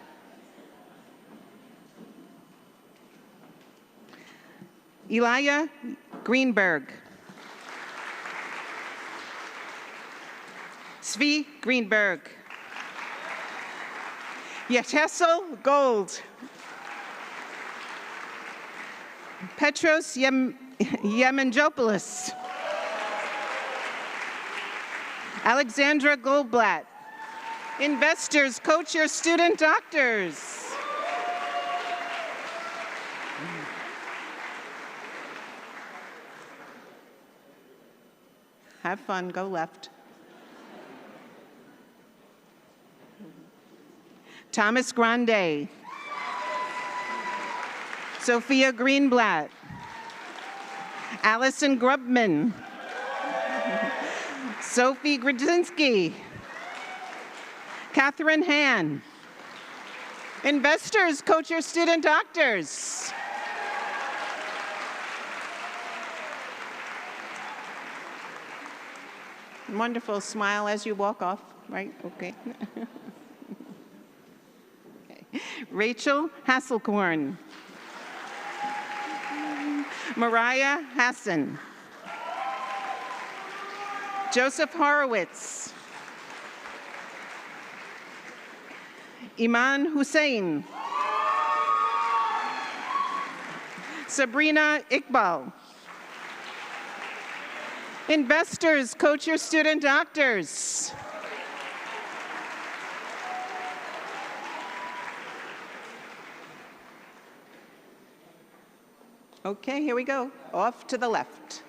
Elia Greenberg. Svi Greenberg. Yetessel Gold. Petros Yemangopoulos. Alexandra Goldblatt. Investors, coach your student doctors. Have fun, go left. Thomas Grande. Sophia Greenblatt. Allison Grubman. Sophie Grodzinski. Catherine Han. Investors, coach your student doctors. Wonderful. Smile as you walk off, right? Okay. Okay. Rachel Hasselkorn. Mariah Hassan. Joseph Horowitz. Iman Hussein. Sabrina Iqbal. Investors, coach your student doctors. Okay, here we go. Off to the left.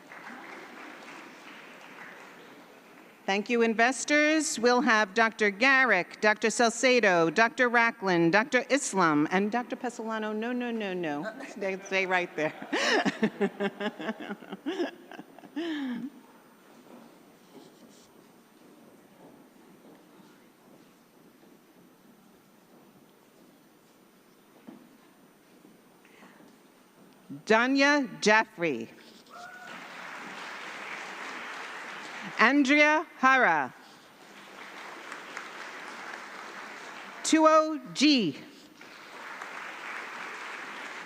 Thank you, investors. We'll have Dr. Garrick, Dr. Salcedo, Dr. Racklin, Dr. Islam, and Dr. Pesolano. No, no, no, no. Stay right there. Danya Jaffrey. Andrea Hara. Tuo G.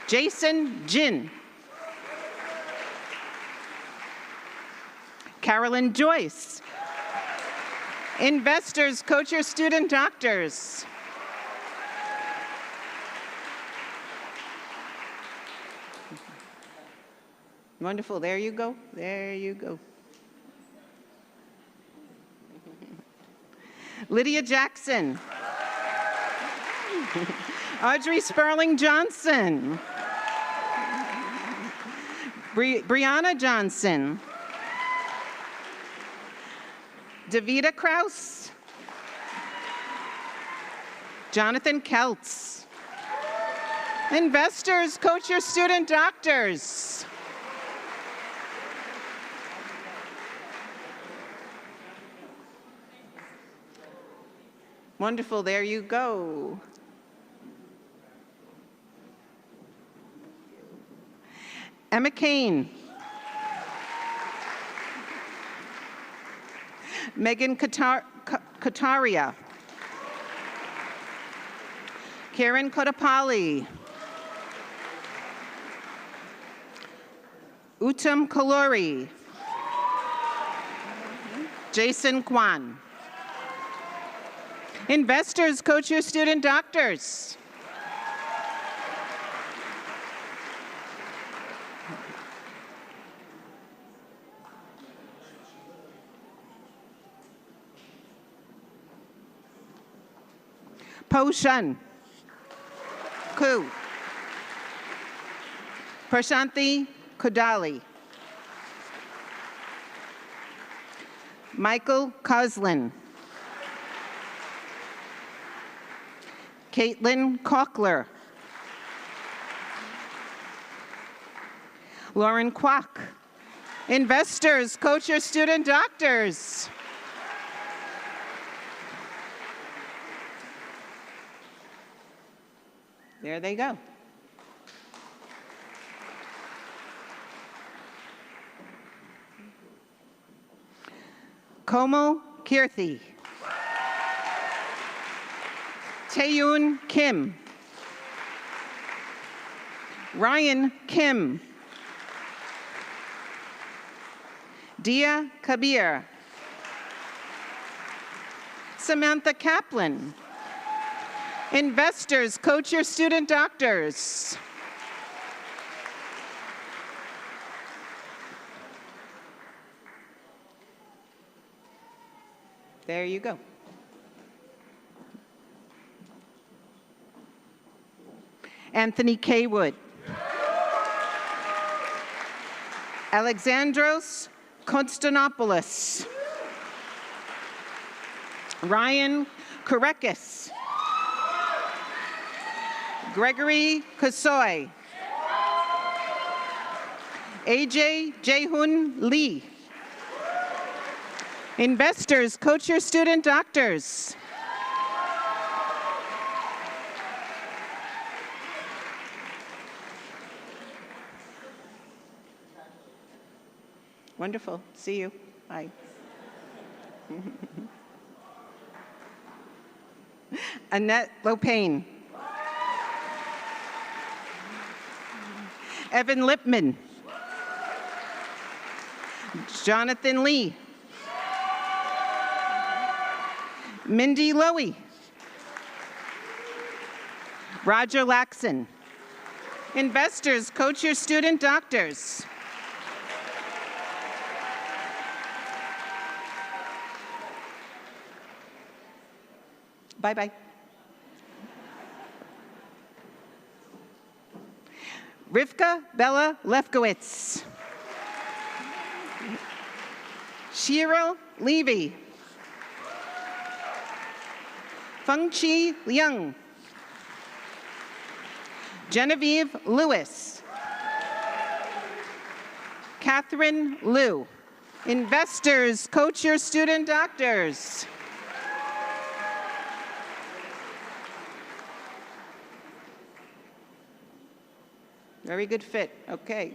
Jason Jin. Carolyn Joyce. Investors, coach your student doctors. Wonderful. There you go. There you go. Lydia Jackson. Audrey Sperling Johnson. Brianna Johnson. Davida Kraus. Jonathan Keltz. Investors, coach your student doctors. Wonderful, there you go. Emma Kane. Megan Kataria. Karen Kodapali. Uttam Kalori. Jason Kwan. Investors, coach your student doctors. Po Shun. Ku. Prashanthi Kodali. Michael Coslin. Caitlin Cochler. Lauren Kwok. Investors, coach your student doctors. There they go. Komal Kirthi. Taeyun Kim. Ryan Kim. Dia Kabir. Samantha Kaplan. Investors, coach your student doctors. There you go. Anthony K. Wood. Alexandros Konstanopoulos. Ryan Kurekis. Gregory Kasoy. AJ Jaehun Lee. Investors, coach your student doctors. Wonderful. See you. Bye. Annette Lopain. Evan Lipman. Jonathan Lee. Mindy Lowy. Roger Laxon. Investors, coach your student doctors. Bye-bye. Rivka Bella Lefkowitz. Cheryl Levy. Fengqi Liang. Genevieve Lewis. Catherine Liu. Investors, coach your student doctors. Very good fit. Okay.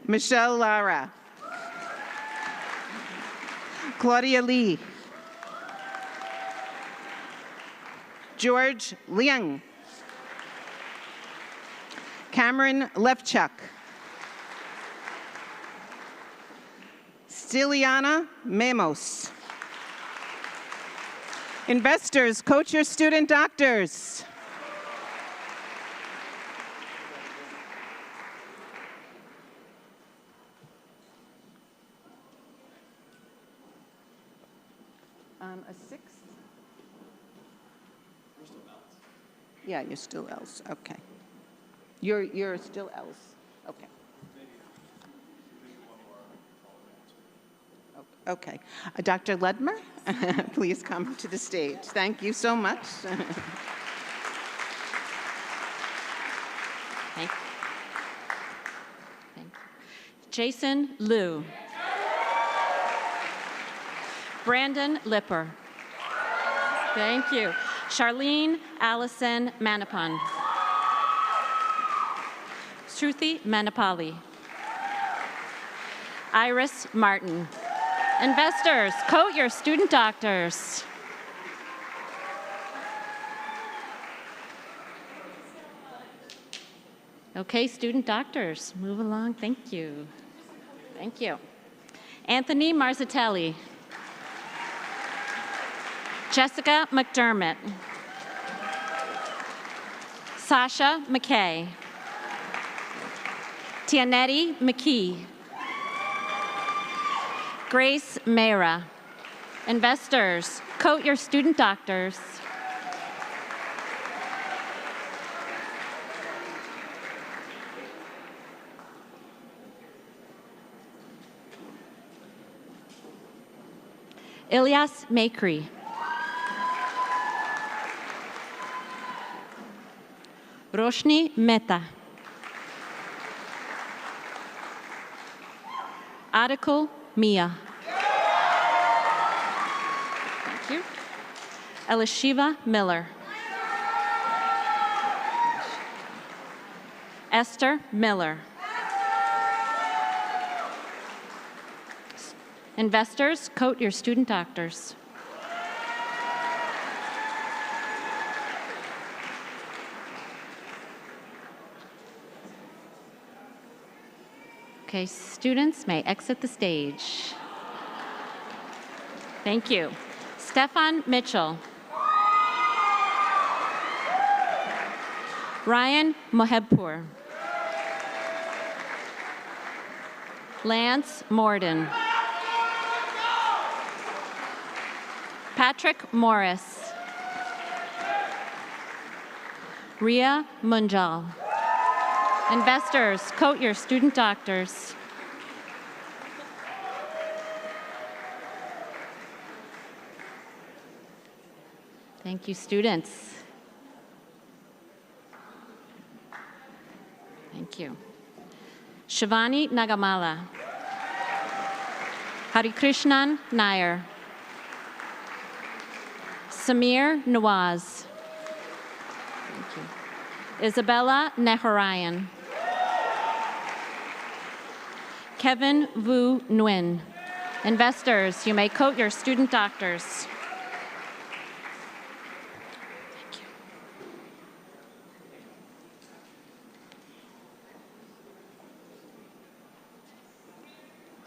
Michelle Lara. Claudia Lee. George Liang. Cameron Levchuk. Stiliana Memos. Investors, coach your student doctors. A sixth? You're still else. Yeah, you're still else. Okay. You're still else. Okay. Okay. Dr. Ledmer, please come to the stage. Thank you so much. Thank you. Thank you. Jason Liu. Brandon Lipper. Thank you. Charlene Allison Manapun. Shruti Manapali. Iris Martin. Investors, coat your student doctors. Okay, student doctors, move along. Thank you. Thank you. Anthony Marzatelli. Jessica McDermott. Sasha McKay. Tianetti McKee. Grace Mera. Investors, coat your student doctors. Ilyas Makri. Roshni Mehta. Adikul Mia. Thank you. Elishiva Miller. Esther Miller. Investors, coat your student doctors. Okay, students may exit the stage. Thank you. Stefan Mitchell. Ryan Mohebpur. Lance Morden. Patrick Morris. Ria Munjal. Investors, coat your student doctors. Thank you, students. Thank you. Shivani Nagamala. Harikrishnan Nair. Samir Nawaz. Thank you. Isabella Neharayan. Kevin Vu Nguyen. Investors, you may coat your student doctors.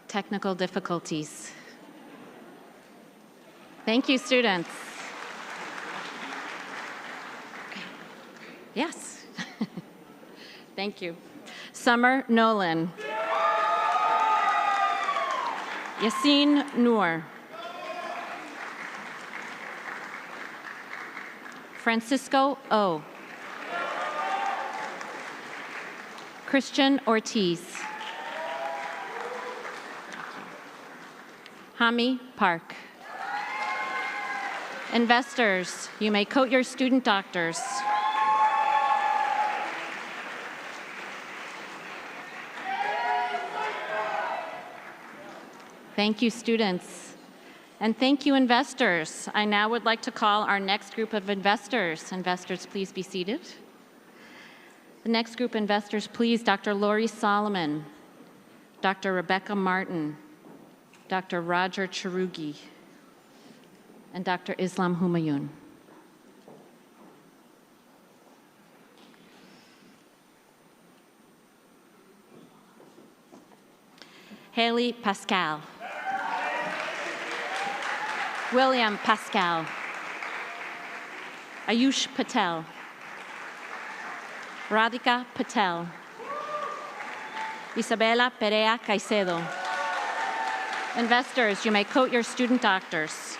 Technical difficulties. Thank you, students. Okay. Yes. Thank you. Summer Nolan. Yassine Noor. Francisco O. Christian Ortiz. Hami Park. Investors, you may coat your student doctors. Thank you, students. And thank you, investors. I now would like to call our next group of investors. Investors, please be seated. The next group of investors, please, Dr. Lori Solomon, Dr. Rebecca Martin, Dr. Roger Charugi, and Dr. Islam Humayun. Haley Pascal. William Pascal. Ayush Patel. Radhika Patel. Isabela Perea Caicedo. Investors, you may coat your student doctors.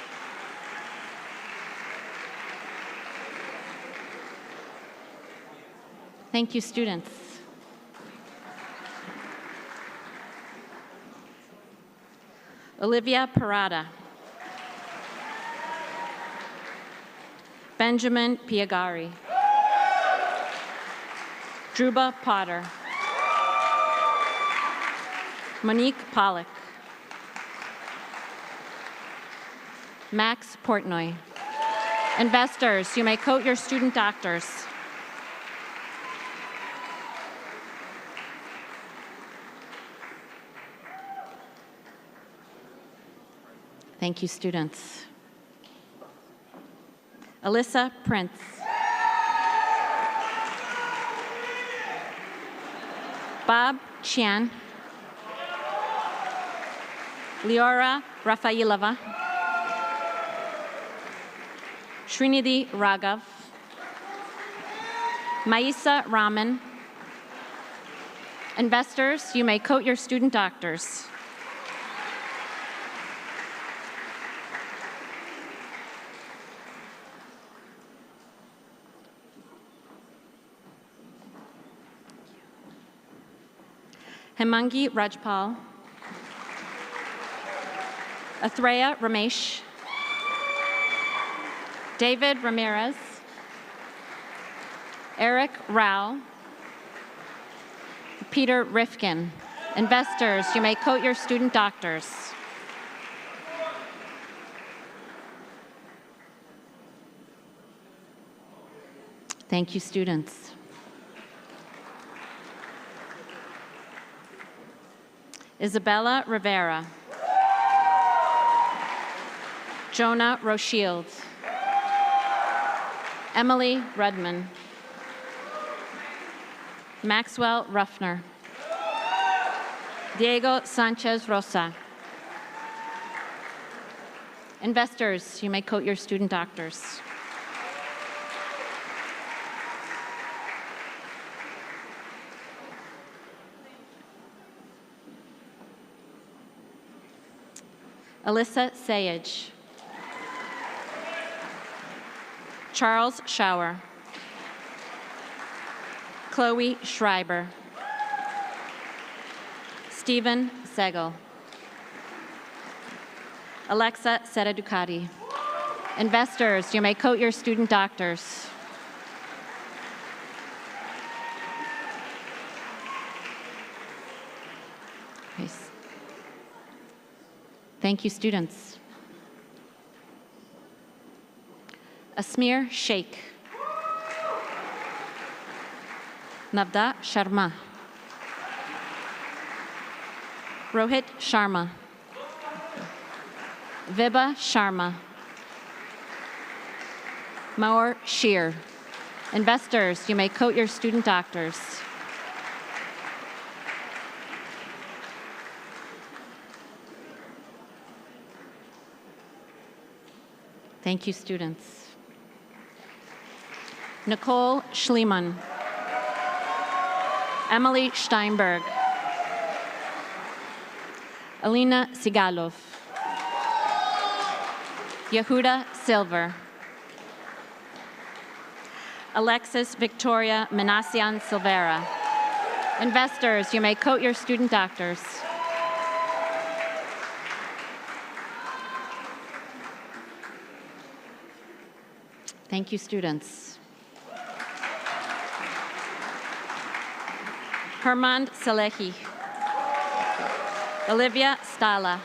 Thank you, students. Olivia Parada. Benjamin Piagari. Druba Potter. Monique Pollock. Max Portnoy. Investors, you may coat your student doctors. Thank you, students. Alyssa Prince. Bob Chian. Leora Rafailova. Srinidhi Raghav. Maisa Raman. Investors, you may coat your student doctors. Hemangi Rajpal. Athreya Ramesh. David Ramirez. Eric Rao. Peter Rifkin. Investors, you may coat your student doctors. Thank you, students. Isabella Rivera. Jonah Rothschild. Emily Rudman. Maxwell Ruffner. Diego Sanchez Rosa. Investors, you may coat your student doctors. Alyssa Sayage. Charles Schauer. Chloe Schreiber. Stephen Segel. Alexa Seta Ducati. Investors, you may quote your student doctors. Nice. Thank you, students. Asmir Sheikh. Navda Sharma. Rohit Sharma. Vibha Sharma. Maur Shear. Investors, you may quote your student doctors. Thank you, students. Nicole Schliemann. Emily Steinberg. Alina Sigalov. Yehuda Silver. Alexis Victoria Manasian Silvera. Investors, you may quote your student doctors. Thank you, students. Hermand Salehi. Olivia Stala.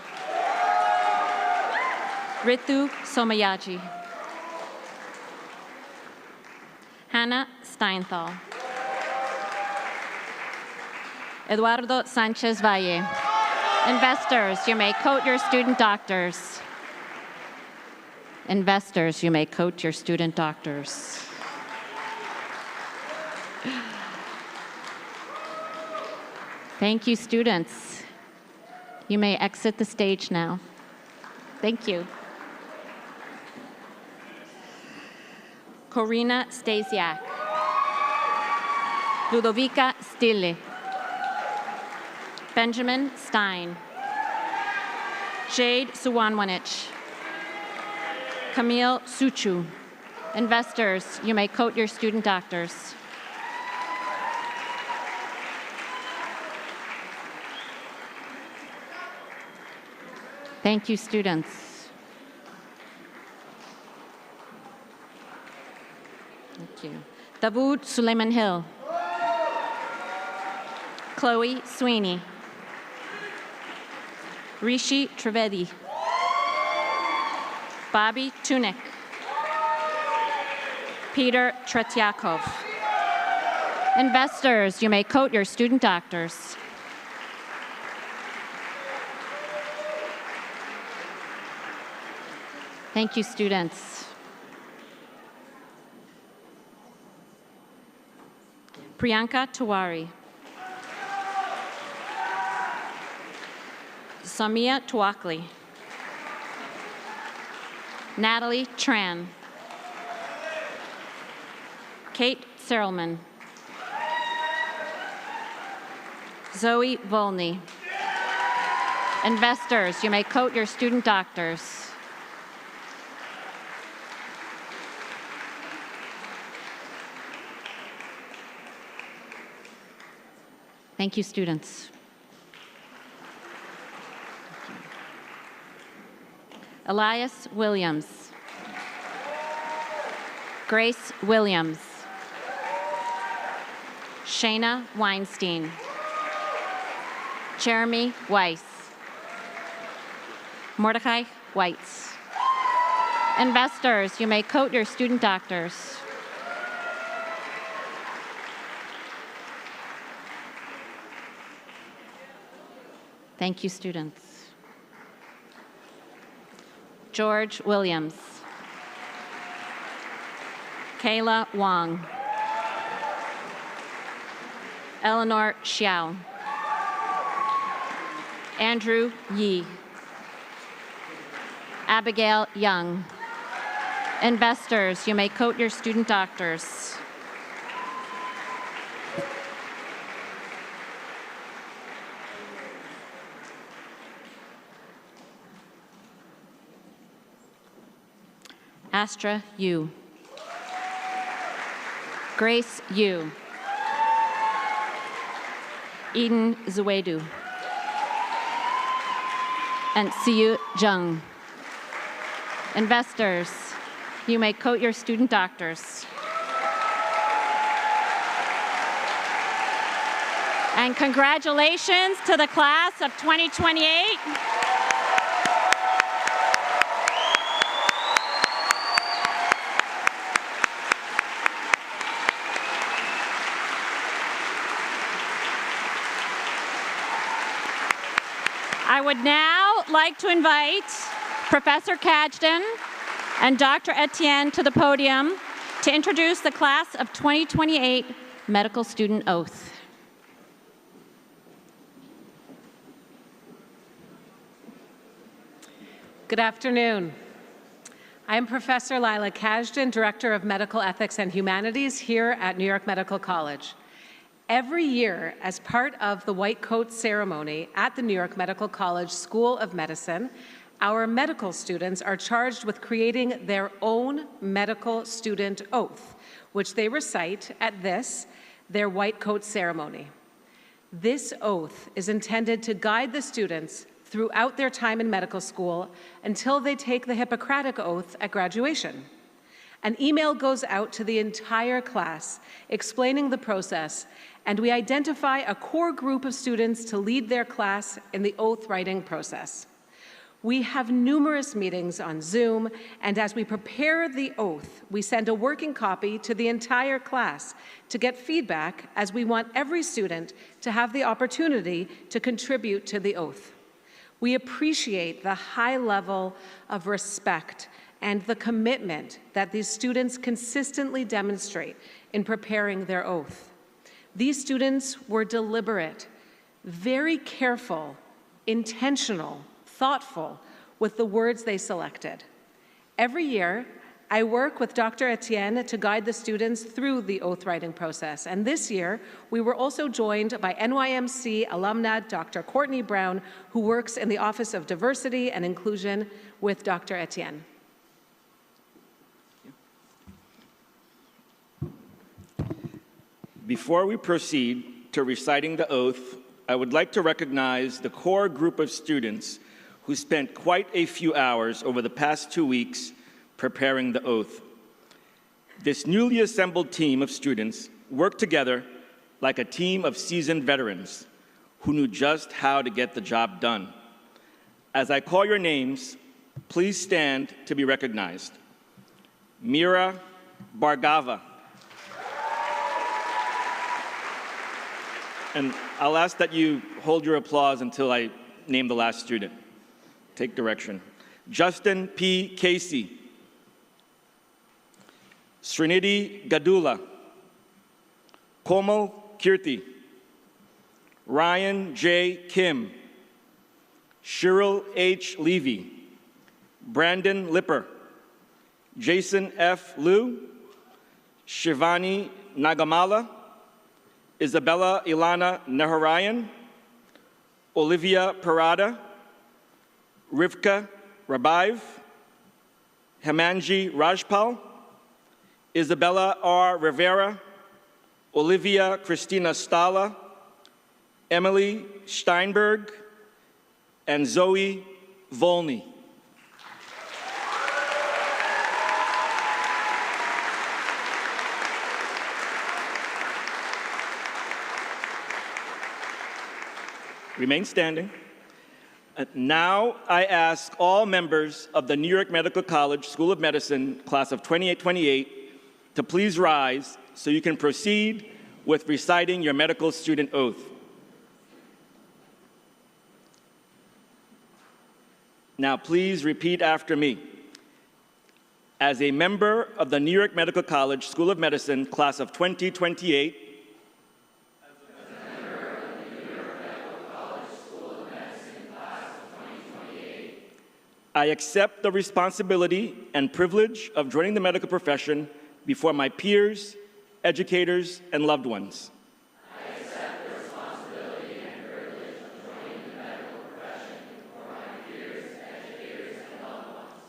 Ritu Somayaji. Hannah Steinthal. Eduardo Sanchez Valle. Investors, you may quote your student doctors. Investors, you may quote your student doctors. Thank you, students. You may exit the stage now. Thank you. Corina Stasiak. Ludovica Stille. Benjamin Stein. Jade Suwanwanich. Camille Suchu. Investors, you may quote your student doctors. Thank you, students. Thank you. Dawood Suleiman Hill. Chloe Sweeney. Rishi Trivedi. Bobby Tunik. Peter Tretyakov. Investors, you may quote your student doctors. Thank you, students. Priyanka Tiwari. Samia Tuakli. Natalie Tran. Kate Searleman. Zoe Volney. Investors, you may quote your student doctors. Thank you, students. Elias Williams. Grace Williams. Shayna Weinstein. Jeremy Weiss. Mordecai Weitz. Investors, you may quote your student doctors. Thank you, students. George Williams. Kayla Wong. Eleanor Xiao. Andrew Yi. Abigail Young. Investors, you may quote your student doctors. Astra Yu. Grace Yu. Eden Zuedu. And Siyu Jung. Investors, you may coat your student doctors. And congratulations to the class of 2028. I would now like to invite Professor Kajdan and Dr. Etienne to the podium to introduce the class of 2028 medical student oath. Good afternoon. I am Professor Lila Kajdan, Director of Medical Ethics and Humanities here at New York Medical College. Every year, as part of the white coat ceremony at the New York Medical College School of Medicine, our medical students are charged with creating their own medical student oath, which they recite at their white coat ceremony. This oath is intended to guide the students throughout their time in medical school until they take the Hippocratic Oath at graduation. An email goes out to the entire class explaining the process, and we identify a core group of students to lead their class in the oath writing process. We have numerous meetings on Zoom, and as we prepare the oath, we send a working copy to the entire class to get feedback, as we want every student to have the opportunity to contribute to the oath. We appreciate the high level of respect and the commitment that these students consistently demonstrate in preparing their oath. These students were deliberate, very careful, intentional, thoughtful with the words they selected. Every year, I work with Dr. Etienne to guide the students through the oath writing process. And this year, we were also joined by NYMC alumna Dr. Courtney Brown, who works in the Office of Diversity and Inclusion with Dr. Etienne. Before we proceed to reciting the oath, I would like to recognize the core group of students who spent quite a few hours over the past 2 weeks preparing the oath. This newly assembled team of students worked together like a team of seasoned veterans who knew just how to get the job done. As I call your names, please stand to be recognized. Mira Bargava. And I'll ask that you hold your applause until I name the last student. Take direction. Justin P. Casey. Srinidhi Gadula. Komal Kirti. Ryan J. Kim. Cheryl H. Levy. Brandon Lipper. Jason F. Liu. Shivani Nagamala. Isabella Ilana Naharayan. Olivia Parada. Rivka Rabive. Hemanji Rajpal. Isabella R. Rivera. Olivia Christina Stala. Emily Steinberg. And Zoe Volney. Remain standing. Now I ask all members of the New York Medical College School of Medicine, class of 2828, to please rise so you can proceed with reciting your medical student oath. Now please repeat after me. As a member of the New York Medical College School of Medicine, class of 2028, I accept the responsibility and privilege of joining the medical profession before my peers, educators, and loved ones. I accept the responsibility and privilege of joining the medical profession before my peers, educators, and loved ones.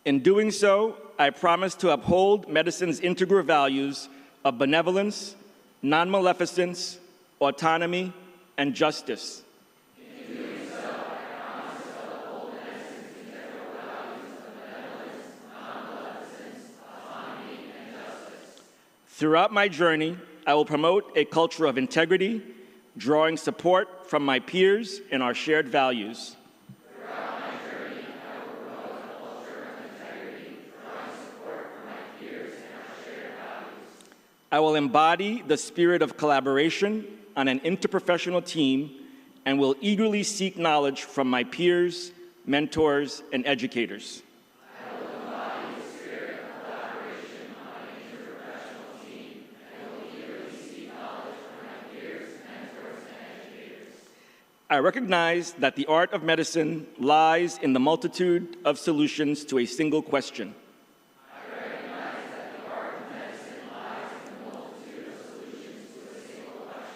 In doing so, I promise to uphold medicine's integral values of benevolence, non-maleficence, autonomy, and justice. In doing so, I promise to uphold medicine's integral values of benevolence, non-maleficence, autonomy, and justice. Throughout my journey, I will promote a culture of integrity, drawing support from my peers in our shared values. Throughout my journey, I will promote a culture of integrity, drawing support from my peers in our shared values. I will embody the spirit of collaboration on an interprofessional team and will eagerly seek knowledge from my peers, mentors, and educators. I will embody the spirit of collaboration on an interprofessional team and will eagerly seek knowledge from my peers, mentors, and educators. I recognize that the art of medicine lies in the multitude of solutions to a single question. I recognize that the art of medicine lies in the multitude of solutions to a single question.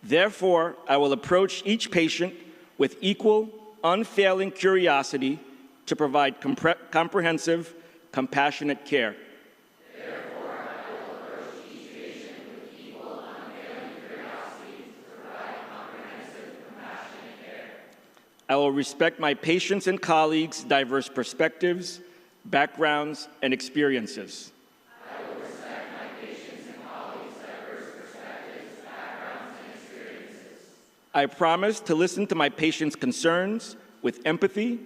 Therefore, I will approach each patient with equal, unfailing curiosity to provide comprehensive, compassionate care. Therefore, I will approach each patient with equal, unfailing curiosity to provide comprehensive, compassionate care. I will respect my patients' and colleagues' diverse perspectives, backgrounds, and experiences. I will respect my patients' and colleagues' diverse perspectives, backgrounds, and experiences. I promise to listen to my patients' concerns with empathy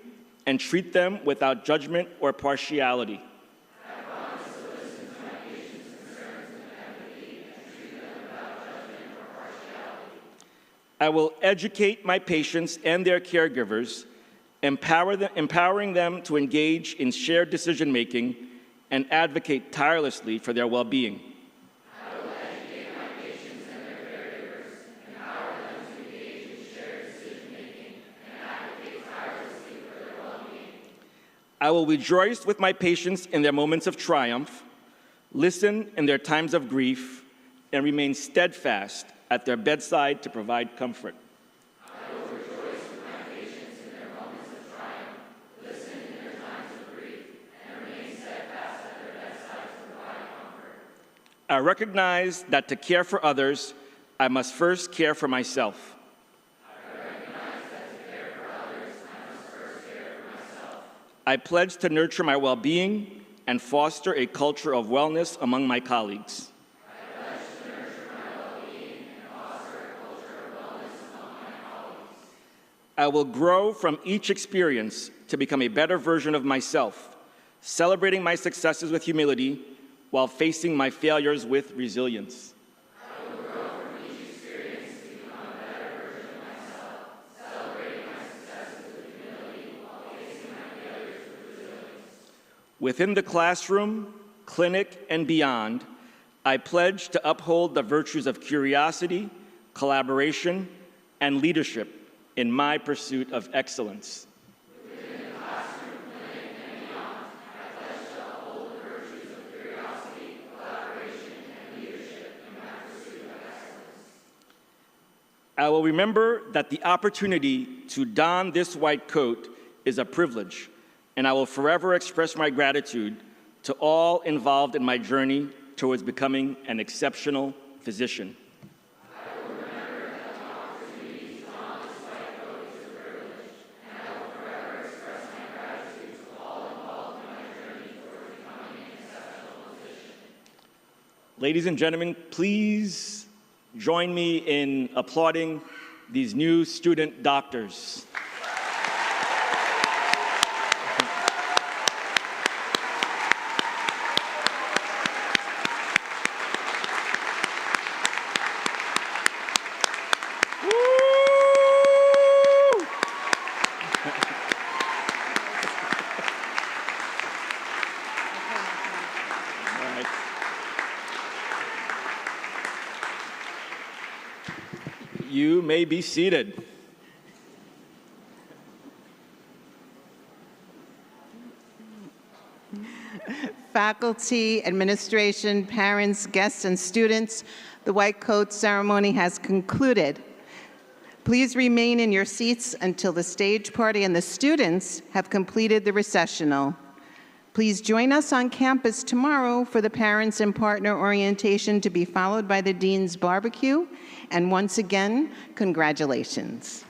and treat them without judgment or partiality. I promise to listen to my patients' concerns with empathy and treat them without judgment or partiality. I will educate my patients and their caregivers, empowering them to engage in shared decision-making and advocate tirelessly for their well-being. I will educate my patients and their caregivers, empower them to engage in shared decision-making, and advocate tirelessly for their well-being. I will rejoice with my patients in their moments of triumph, listen in their times of grief, and remain steadfast at their bedside to provide comfort. I will rejoice with my patients in their moments of triumph, listen in their times of grief, and remain steadfast at their bedside to provide comfort. I recognize that to care for others, I must first care for myself. I recognize that to care for others, I must first care for myself. I pledge to nurture my well-being and foster a culture of wellness among my colleagues. I pledge to nurture my well-being and foster a culture of wellness among my colleagues. I will grow from each experience to become a better version of myself, celebrating my successes with humility while facing my failures with resilience. I will grow from each experience to become a better version of myself, celebrating my successes with humility while facing my failures with resilience. Within the classroom, clinic, and beyond, I pledge to uphold the virtues of curiosity, collaboration, and leadership in my pursuit of excellence. Within the classroom, clinic, and beyond, I pledge to uphold the virtues of curiosity, collaboration, and leadership in my pursuit of excellence. I will remember that the opportunity to don this white coat is a privilege, and I will forever express my gratitude to all involved in my journey towards becoming an exceptional physician. I will remember that the opportunity to don this white coat is a privilege, and I will forever express my gratitude to all involved in my journey towards becoming an exceptional physician. Ladies and gentlemen, please join me in applauding these new student doctors. You may be seated. Faculty, administration, parents, guests, and students, the white coat ceremony has concluded. Please remain in your seats until the stage party and the students have completed the recessional. Please join us on campus tomorrow for the Parents and Partner Orientation to be followed by the Dean's Barbecue. And once again, congratulations.